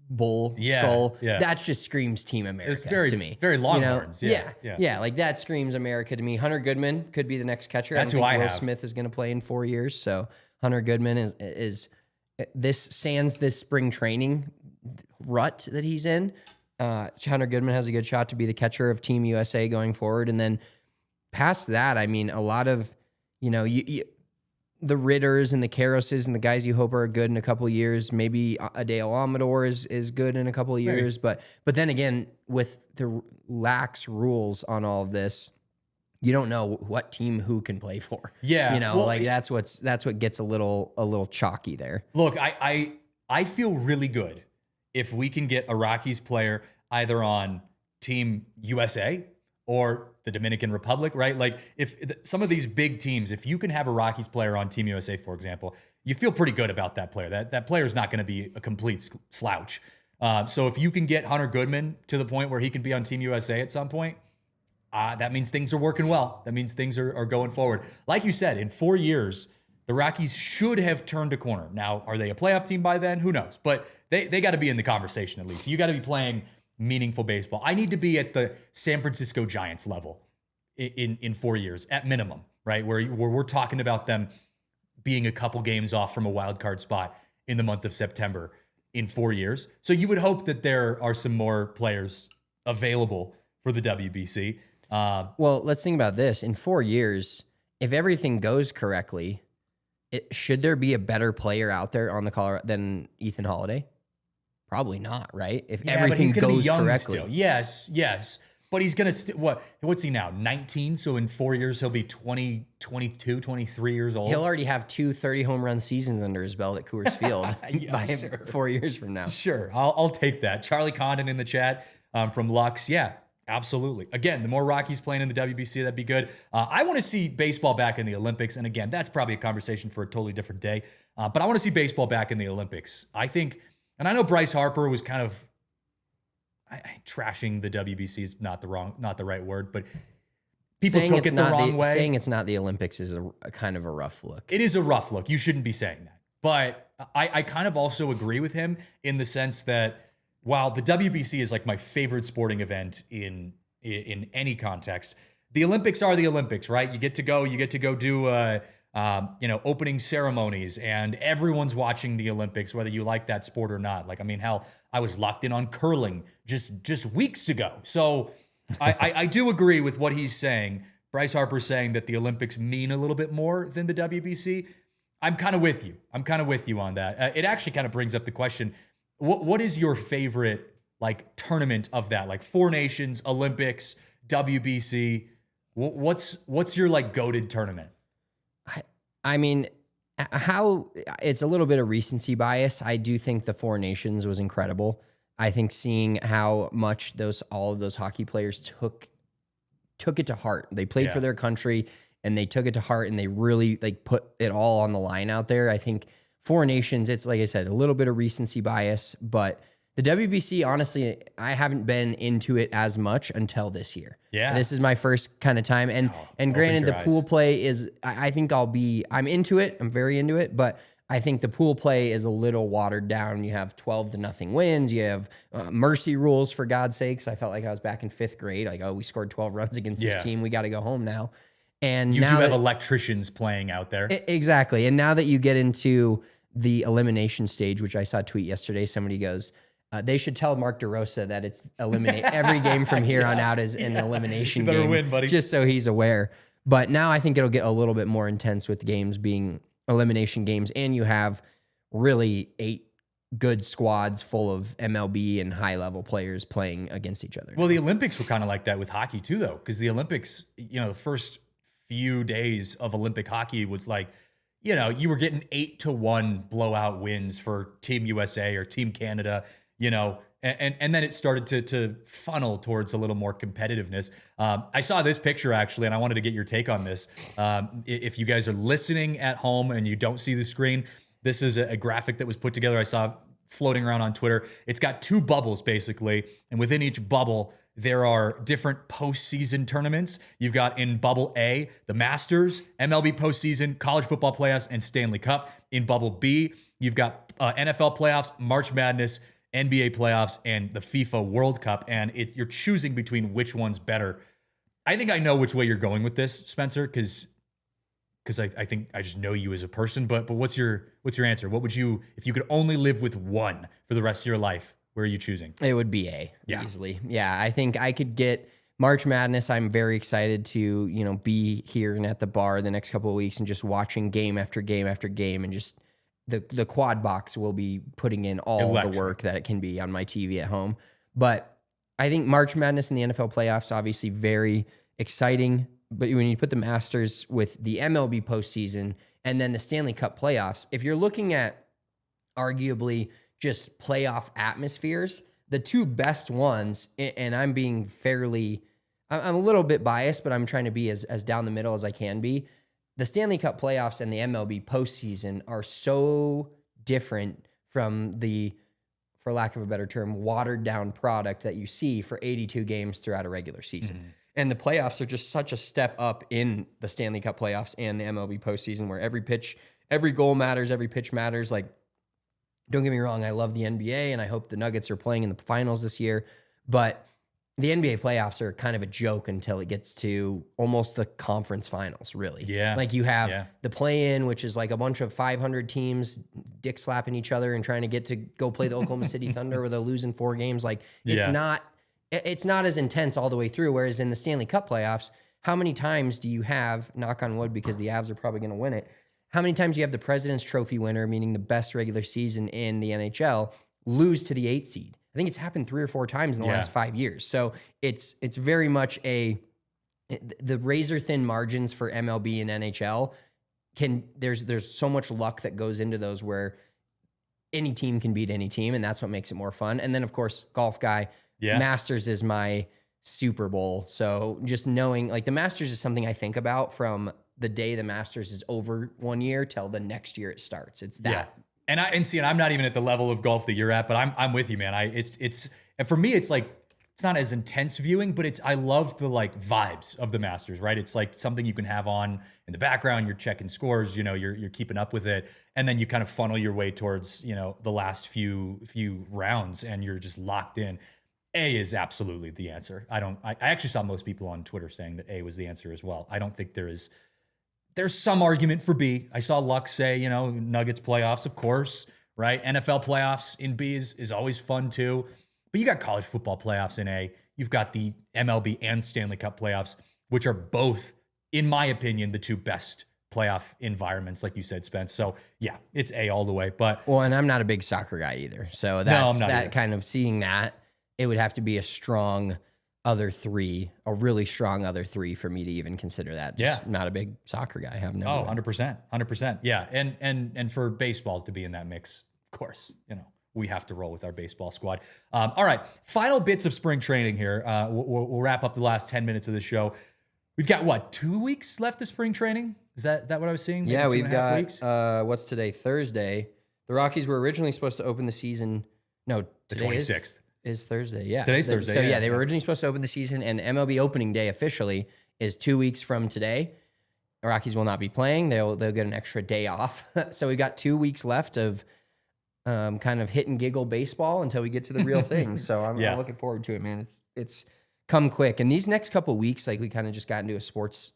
bull skull, that just screams Team America to me. Very Longhorns. Yeah, like that screams America to me. Hunter Goodman could be the next catcher. That's I don't think Will Smith is going to play in 4 years, so Hunter Goodman is this spring training rut that he's in. Hunter Goodman has a good shot to be the catcher of Team USA going forward. And then past that, I mean, a lot of, the Ritters and the Karoses and the guys you hope are good in a couple of years. Maybe Adele Amador is good in a couple of years. But then again, with the lax rules on all of this, you don't know what team who can play for. Yeah. That's what gets a little chalky there. Look, I feel really good if we can get a Rockies player either on Team USA or the Dominican Republic, right? Like if some of these big teams, if you can have a Rockies player on Team USA, for example, you feel pretty good about that player. That player is not going to be a complete slouch. So if you can get Hunter Goodman to the point where he can be on Team USA at some point, that means things are working well. That means things are going forward. Like you said, in 4 years, the Rockies should have turned a corner. Now, are they a playoff team by then? Who knows? But they got to be in the conversation at least. You got to be playing meaningful baseball. I need to be at the San Francisco Giants level in 4 years at minimum, right? Where we're talking about them being a couple games off from a wild card spot in the month of September in 4 years. So you would hope that there are some more players available for the WBC. Well, let's think about this. In 4 years, if everything goes correctly, should there be a better player out there on the Colorado than Ethan Holiday? Probably not, right? If everything goes correctly. Still. Yes. But he's going to, what's he now? 19? So in 4 years, he'll be 20, 22, 23 years old. He'll already have 2 30-home run seasons under his belt at Coors Field by 4 years from now. Sure. I'll take that. Charlie Condon in the chat from Lux. Yeah. Absolutely. Again, the more Rockies playing in the WBC, that'd be good. I want to see baseball back in the Olympics. And again, that's probably a conversation for a totally different day. But I want to see baseball back in the Olympics. I think, and I know Bryce Harper was kind of trashing the WBC is not the right word, but people took it the wrong way. Saying it's not the Olympics is a kind of a rough look. It is a rough look. You shouldn't be saying that. But I kind of also agree with him in the sense that while the WBC is like my favorite sporting event in any context, the Olympics are the Olympics, right? You get to go do opening ceremonies, and everyone's watching the Olympics, whether you like that sport or not. Like, I mean, hell, I was locked in on curling just weeks ago. So I do agree with what he's saying. Bryce Harper's saying that the Olympics mean a little bit more than the WBC. I'm kind of with you. On that. It actually kind of brings up the question. What is your favorite like tournament of that? Like Four Nations, Olympics, WBC. What's your like goated tournament? I mean, how it's a little bit of recency bias. I do think the Four Nations was incredible. I think seeing how much all of those hockey players took it to heart. They played for their country and they took it to heart and they really like put it all on the line out there. I think Four Nations, it's like I said, a little bit of recency bias, but the WBC, honestly, I haven't been into it as much until this year. Yeah. This is my first kind of time. And granted, the pool play is, I think I'm into it. I'm very into it, but I think the pool play is a little watered down. You have 12-0 wins. You have mercy rules, for God's sakes. I felt like I was back in 5th grade. Like, oh, we scored 12 runs against this team. We got to go home now. And you now do have electricians playing out there. Exactly. And now that you get into the elimination stage, which I saw a tweet yesterday, somebody goes, they should tell Mark DeRosa that it's eliminate every game from here on out is an elimination you better game, win, buddy. Just so he's aware. But now I think it'll get a little bit more intense with games being elimination games, and you have really 8 good squads full of MLB and high-level players playing against each other. Well, the Olympics were kind of like that with hockey too, though, because the Olympics, the first few days of Olympic hockey was like, you were getting 8-1 blowout wins for Team USA or Team Canada, and then it started to funnel towards a little more competitiveness. I saw this picture actually, and I wanted to get your take on this. If you guys are listening at home and you don't see the screen, this is a graphic that was put together. I saw floating around on Twitter. It's got 2 bubbles basically, and within each bubble, there are different postseason tournaments. You've got in Bubble A, the Masters, MLB postseason, college football playoffs, and Stanley Cup. In Bubble B, you've got NFL playoffs, March Madness, NBA playoffs, and the FIFA World Cup. And you're choosing between which one's better. I think I know which way you're going with this, Spencer, because I think I just know you as a person. But what's your answer? What would you, if you could only live with one for the rest of your life? Where are you choosing? It would be A, easily. Yeah, I think I could get March Madness. I'm very excited to, be here and at the bar the next couple of weeks and just watching game after game after game, and just the quad box will be putting in all the work that it can be on my TV at home. But I think March Madness and the NFL playoffs, obviously very exciting. But when you put the Masters with the MLB postseason and then the Stanley Cup playoffs, if you're looking at arguably just playoff atmospheres, the 2 best ones, and I'm a little bit biased, but I'm trying to be as down the middle as I can be. The Stanley Cup playoffs and the MLB postseason are so different from the, for lack of a better term, watered down product that you see for 82 games throughout a regular season. Mm-hmm. And the playoffs are just such a step up in the Stanley Cup playoffs and the MLB postseason, where every pitch, every goal matters, every pitch matters. Like, don't get me wrong, I love the NBA, and I hope the Nuggets are playing in the finals this year. But the NBA playoffs are kind of a joke until it gets to almost the conference finals, really. Yeah. Like, you have the play-in, which is like a bunch of 500 teams dick slapping each other and trying to get to go play the Oklahoma City Thunder where they're losing 4 games. Like, it's not as intense all the way through. Whereas in the Stanley Cup playoffs, how many times do you have, knock on wood, because the Avs are probably going to win it, how many times do you have the President's Trophy winner, meaning the best regular season in the NHL, lose to the 8 seed? I think it's happened 3 or 4 times in the last 5 years. So it's very much the razor thin margins for MLB and NHL. There's so much luck that goes into those, where any team can beat any team, and that's what makes it more fun. And then, of course, golf guy, Masters is my Super Bowl. So just knowing, like, the Masters is something I think about from the day the Masters is over 1 year till the next year it starts. It's that. Yeah. And I'm not even at the level of golf that you're at, but I'm with you, man. And for me, it's like, it's not as intense viewing, but I love the like vibes of the Masters, right? It's like something you can have on in the background. You're checking scores, you're keeping up with it. And then you kind of funnel your way towards, the last few rounds, and you're just locked in. A is absolutely the answer. I actually saw most people on Twitter saying that A was the answer as well. I don't think there's some argument for B. I saw Luck say, Nuggets playoffs, of course, right? NFL playoffs in B is always fun too. But you got college football playoffs in A. You've got the MLB and Stanley Cup playoffs, which are both, in my opinion, the 2 best playoff environments, like you said, Spence. So yeah, it's A all the way. But and I'm not a big soccer guy either. So that's that kind of seeing that, it would have to be a really strong other 3 for me to even consider that. Just not a big soccer guy. I have no. 100%. Yeah. And for baseball to be in that mix, of course, we have to roll with our baseball squad. All right, final bits of spring training here. We'll wrap up the last 10 minutes of the show. We've got, what, 2 weeks left of spring training? Is that what I was seeing? Maybe Yeah, two we've and a half got, weeks? what's today? Thursday. The Rockies were originally supposed to open the season. No, The today 26th. is Thursday. Yeah. Today's Thursday, So, yeah, they were originally supposed to open the season, and MLB opening day officially is 2 weeks from today. The Rockies will not be playing. They'll get an extra day off. So we've got 2 weeks left of kind of hit and giggle baseball until we get to the real thing. So I'm looking forward to it, man. It's come quick. And these next couple of weeks, like we kind of just got into a sports,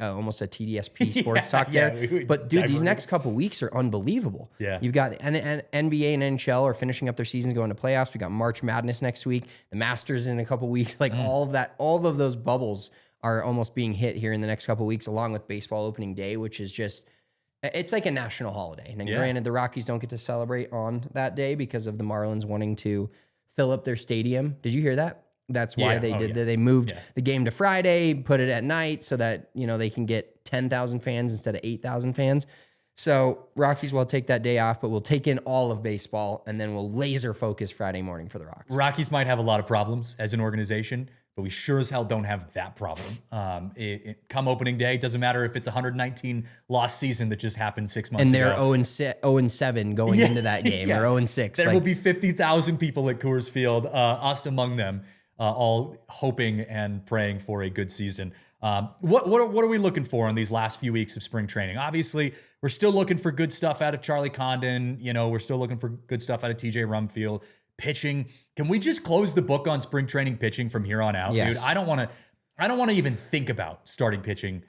almost a TDSP sports talk there. But dude, these next couple of weeks are unbelievable. Yeah. You've got the NBA and NHL are finishing up their seasons, going to playoffs. We got March Madness next week, the Masters in a couple of weeks. Like all of those bubbles are almost being hit here in the next couple of weeks, along with baseball opening day, which is just, it's like a national holiday. And granted, the Rockies don't get to celebrate on that day because of the Marlins wanting to fill up their stadium. Did you hear that? That's why they did that. They moved the game to Friday, put it at night so that, they can get 10,000 fans instead of 8,000 fans. So Rockies will take that day off, but we'll take in all of baseball, and then we'll laser focus Friday morning for the Rocks. Rockies might have a lot of problems as an organization, but we sure as hell don't have that problem. Come opening day, doesn't matter if it's a 119 loss season that just happened 6 months And ago. they're 0-7 going into that game, or 0-6. There will be 50,000 people at Coors Field, us among them, all hoping and praying for a good season. What are we looking for in these last few weeks of spring training? Obviously, we're still looking for good stuff out of Charlie Condon. We're still looking for good stuff out of TJ Rumfield. Pitching. Can we just close the book on spring training pitching from here on out, Yes. dude? I don't want to even think about starting pitching.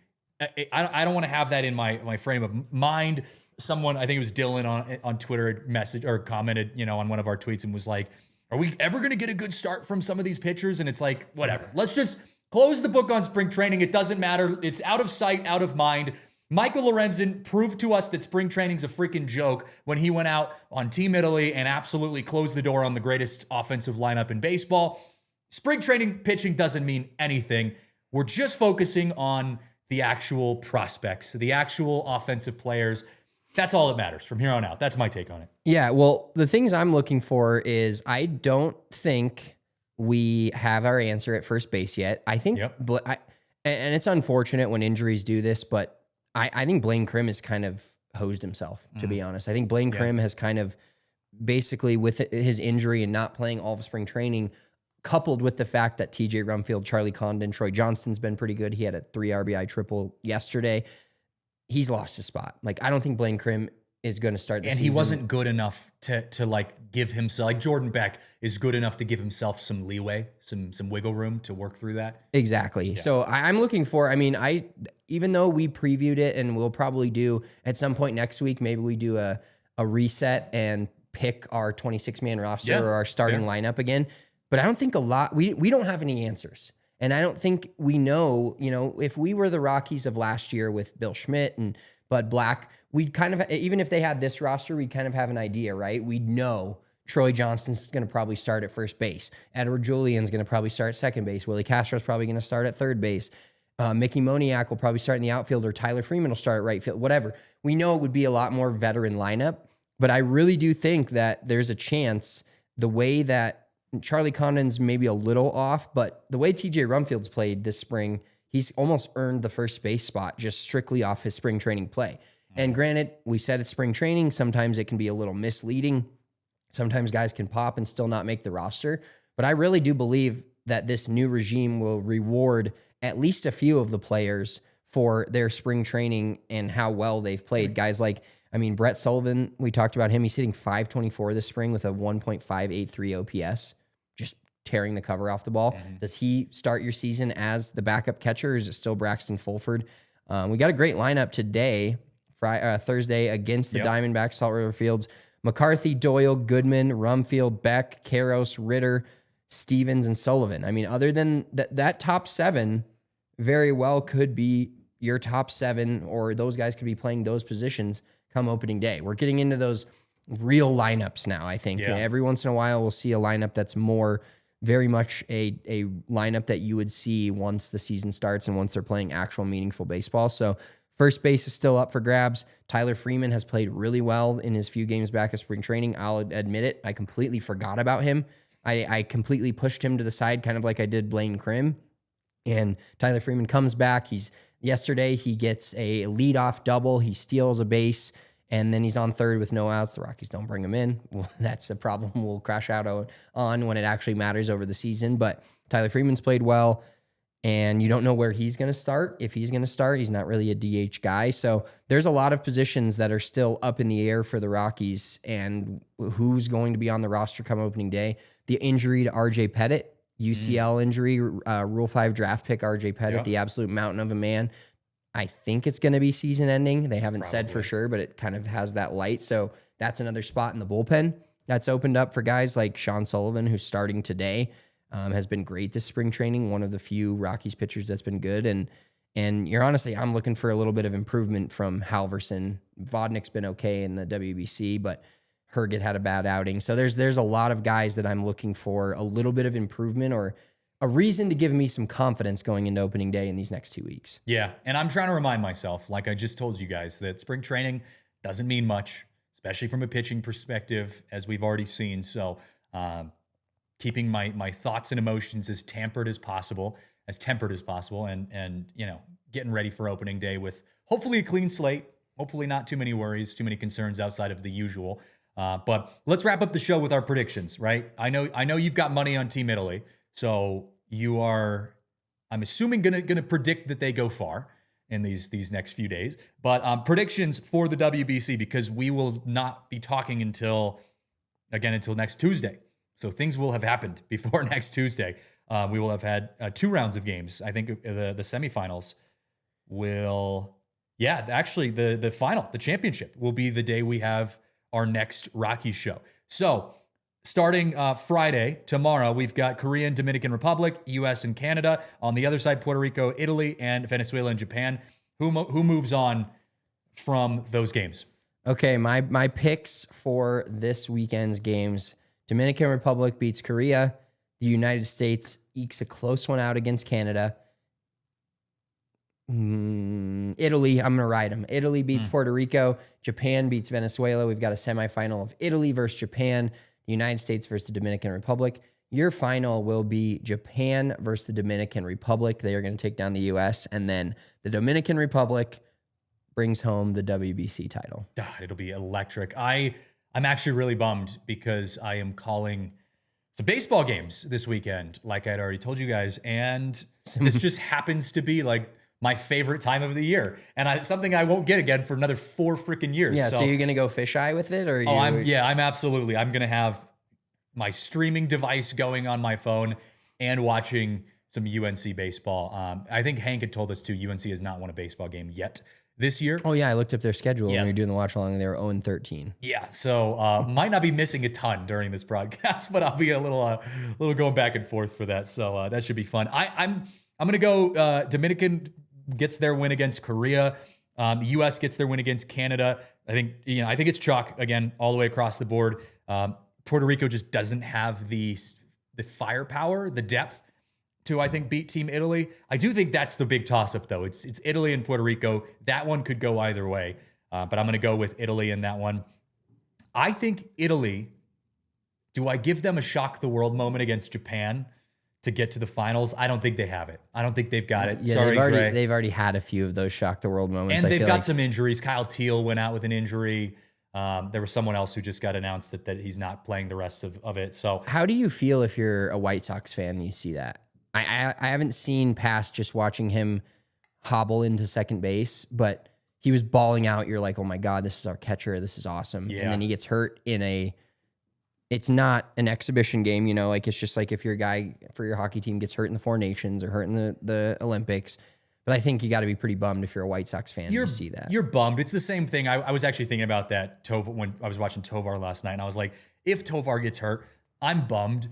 I don't want to have that in my frame of mind. Someone, I think it was Dylan on Twitter, message or commented, on one of our tweets and was like, "Are we ever going to get a good start from some of these pitchers?" And it's like, whatever. Let's just close the book on spring training. It doesn't matter. It's out of sight, out of mind. Michael Lorenzen proved to us that spring training's a freaking joke when he went out on Team Italy and absolutely closed the door on the greatest offensive lineup in baseball. Spring training pitching doesn't mean anything. We're just focusing on the actual prospects, the actual offensive players. That's all that matters from here on out. That's my take on it. Yeah, well, the things I'm looking for is I don't think we have our answer at first base yet. I think, and it's unfortunate when injuries do this, but I think Blaine Krim has kind of hosed himself, to be honest. I think Blaine Krim has kind of basically, with his injury and not playing all of spring training, coupled with the fact that TJ Rumfield, Charlie Condon, Troy Johnston's been pretty good. He had a 3 RBI triple yesterday. He's lost his spot. Like, I don't think Blaine Krim is going to start the season. And he wasn't good enough to like give himself, like Jordan Beck is good enough to give himself some leeway, some wiggle room to work through that. Exactly. Yeah. So I'm looking for, even though we previewed it and we'll probably do at some point next week, maybe we do a reset and pick our 26-man roster or our starting lineup again. But I don't think we don't have any answers. And I don't think we know, if we were the Rockies of last year with Bill Schmidt and Bud Black, we'd kind of, even if they had this roster, we'd kind of have an idea, right? We'd know Troy Johnston's going to probably start at first base. Edward Julian's going to probably start at second base. Willie Castro's probably going to start at third base. Mickey Moniak will probably start in the outfield, or Tyler Freeman will start at right field, whatever. We know it would be a lot more veteran lineup, but I really do think that there's a chance the way that Charlie Condon's maybe a little off, but the way TJ Rumfield's played this spring, he's almost earned the first base spot just strictly off his spring training play. And granted, we said it's spring training. Sometimes it can be a little misleading. Sometimes guys can pop and still not make the roster. But I really do believe that this new regime will reward at least a few of the players for their spring training and how well they've played. Guys like, Brett Sullivan, we talked about him. He's hitting .524 this spring with a 1.583 OPS, just tearing the cover off the ball. Mm-hmm. Does he start your season as the backup catcher, or is it still Braxton Fulford? We got a great lineup today, Thursday, against the Diamondbacks, Salt River Fields. McCarthy, Doyle, Goodman, Rumfield, Beck, Karros, Ritter, Stevens, and Sullivan. Other than that top seven very well could be your top seven, or those guys could be playing those positions come opening day. We're getting into those real lineups now, I think. Yeah. Every once in a while, we'll see a lineup that's more very much a lineup that you would see once the season starts and once they're playing actual meaningful baseball. So First base is still up for grabs. Tyler Freeman has played really well in his few games back of spring training. I'll admit it. I completely forgot about him. I completely pushed him to the side, kind of like I did Blaine Crim. And Tyler Freeman comes back. Yesterday he gets a leadoff double. He steals a base, and then he's on third with no outs. The Rockies don't bring him in. Well, that's a problem we'll crash out on when it actually matters over the season. But Tyler Freeman's played well, and you don't know where he's going to start. If he's going to start, he's not really a DH guy. So there's a lot of positions that are still up in the air for the Rockies and who's going to be on the roster come opening day. The injury to RJ Pettit, UCL injury, Rule 5 draft pick RJ Pettit, the absolute mountain of a man. I think it's going to be season ending. They haven't said for sure, but it kind of has that light. So that's another spot in the bullpen that's opened up for guys like Sean Sullivan, who's starting today. Has been great this spring training. One of the few Rockies pitchers that's been good. And you're honestly, I'm looking for a little bit of improvement from Halverson. Vodnik's been okay in the WBC, but Herget had a bad outing. So there's a lot of guys that I'm looking for a little bit of improvement or a reason to give me some confidence going into opening day in these next 2 weeks. Yeah, and I'm trying to remind myself, like I just told you guys, that spring training doesn't mean much, especially from a pitching perspective, as we've already seen. So keeping my thoughts and emotions as tempered as possible, and getting ready for opening day with hopefully a clean slate, hopefully not too many worries, too many concerns outside of the usual. But let's wrap up the show with our predictions, right? I know you've got money on Team Italy, so you are, I'm assuming, gonna predict that they go far in these next few days. But predictions for the WBC, because we will not be talking until next Tuesday. So things will have happened before next Tuesday. We will have had 2 rounds of games. I think the semifinals will, actually the final, the championship will be the day we have our next Rockies show. So starting Friday, tomorrow, we've got Korea and Dominican Republic, U.S. and Canada. On the other side, Puerto Rico, Italy, and Venezuela and Japan. Who moves on from those games? Okay, my picks for this weekend's games: Dominican Republic beats Korea. The United States ekes a close one out against Canada. Italy, I'm going to ride them. Italy beats Puerto Rico. Japan beats Venezuela. We've got a semifinal of Italy versus Japan. The United States versus the Dominican Republic. Your final will be Japan versus the Dominican Republic. They are going to take down the U.S. And then the Dominican Republic brings home the WBC title. God, it'll be electric. I'm actually really bummed because I am calling some baseball games this weekend, like I'd already told you guys. And this just happens to be like my favorite time of the year, and something I won't get again for another 4 freaking years. Yeah, so you're gonna go fisheye with it, or I'm gonna have my streaming device going on my phone and watching some UNC baseball. I think Hank had told us too, UNC has not won a baseball game yet this year. Oh yeah, I looked up their schedule when we were doing the watch along, and they were 0-13. Yeah, so might not be missing a ton during this broadcast, but I'll be a little going back and forth for that. So that should be fun. I'm gonna go Dominican gets their win against Korea. The U.S. gets their win against Canada. I think it's chalk again all the way across the board. Puerto Rico just doesn't have the firepower, the depth to, I think, beat Team Italy. I do think that's the big toss-up, though. It's Italy and Puerto Rico. That one could go either way, but I'm going to go with Italy in that one. I think Italy, do I give them a shock the world moment against Japan to get to the finals? I don't think they have it. I don't think they've got it. Yeah, Sorry, they've already had a few of those shock the world moments. And they've got some injuries. Kyle Teal went out with an injury. There was someone else who just got announced that he's not playing the rest of it. So how do you feel if you're a White Sox fan and you see that? I haven't seen past just watching him hobble into second base, but he was balling out. You're like, oh my God, this is our catcher. This is awesome. Yeah. And then he gets hurt it's not an exhibition game, like it's just like if your guy for your hockey team gets hurt in the Four Nations or hurt in the Olympics. But I think you got to be pretty bummed if you're a White Sox fan to see that. You're bummed. It's the same thing. I was actually thinking about that when I was watching Tovar last night, and I was like, if Tovar gets hurt, I'm bummed.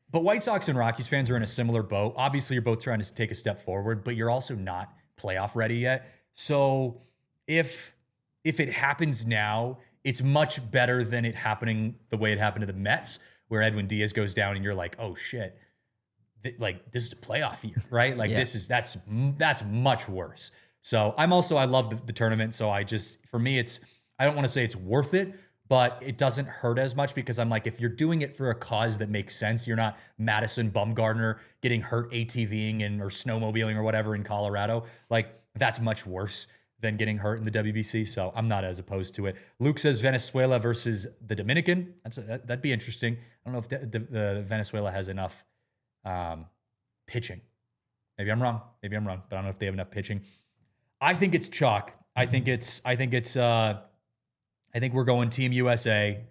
But White Sox and Rockies fans are in a similar boat. Obviously, you're both trying to take a step forward, but you're also not playoff ready yet. So if it happens now, it's much better than it happening the way it happened to the Mets, where Edwin Diaz goes down and you're like, oh shit, this is a playoff year, right? Like that's much worse. So I love the tournament. So for me, I don't want to say it's worth it, but it doesn't hurt as much because I'm like, if you're doing it for a cause that makes sense, you're not Madison Bumgarner getting hurt ATVing or snowmobiling or whatever in Colorado. Like, that's much worse than getting hurt in the WBC. So I'm not as opposed to it. Luke says Venezuela versus the Dominican. That'd be interesting. I don't know if the Venezuela has enough pitching. Maybe I'm wrong, but I don't know if they have enough pitching. I think it's chalk. I think we're going Team USA,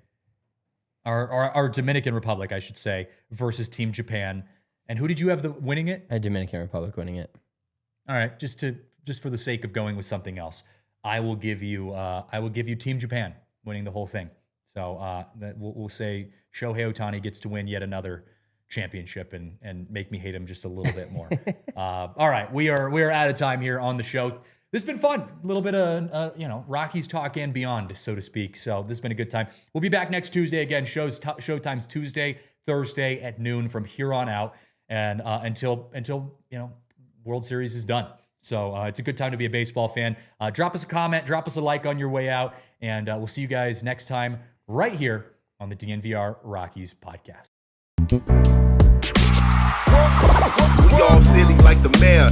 or Dominican Republic, I should say, versus Team Japan. And who did you have winning it? I had Dominican Republic winning it. All right, just for the sake of going with something else, I will give you Team Japan winning the whole thing. So we'll say Shohei Ohtani gets to win yet another championship and make me hate him just a little bit more. All right, we are out of time here on the show. This has been fun. A little bit of Rockies talk and beyond, so to speak. So this has been a good time. We'll be back next Tuesday again. Showtime's Tuesday, Thursday at noon from here on out, and until World Series is done. So it's a good time to be a baseball fan. Drop us a comment, drop us a like on your way out, and we'll see you guys next time right here on the DNVR Rockies podcast. We all silly like the mayor.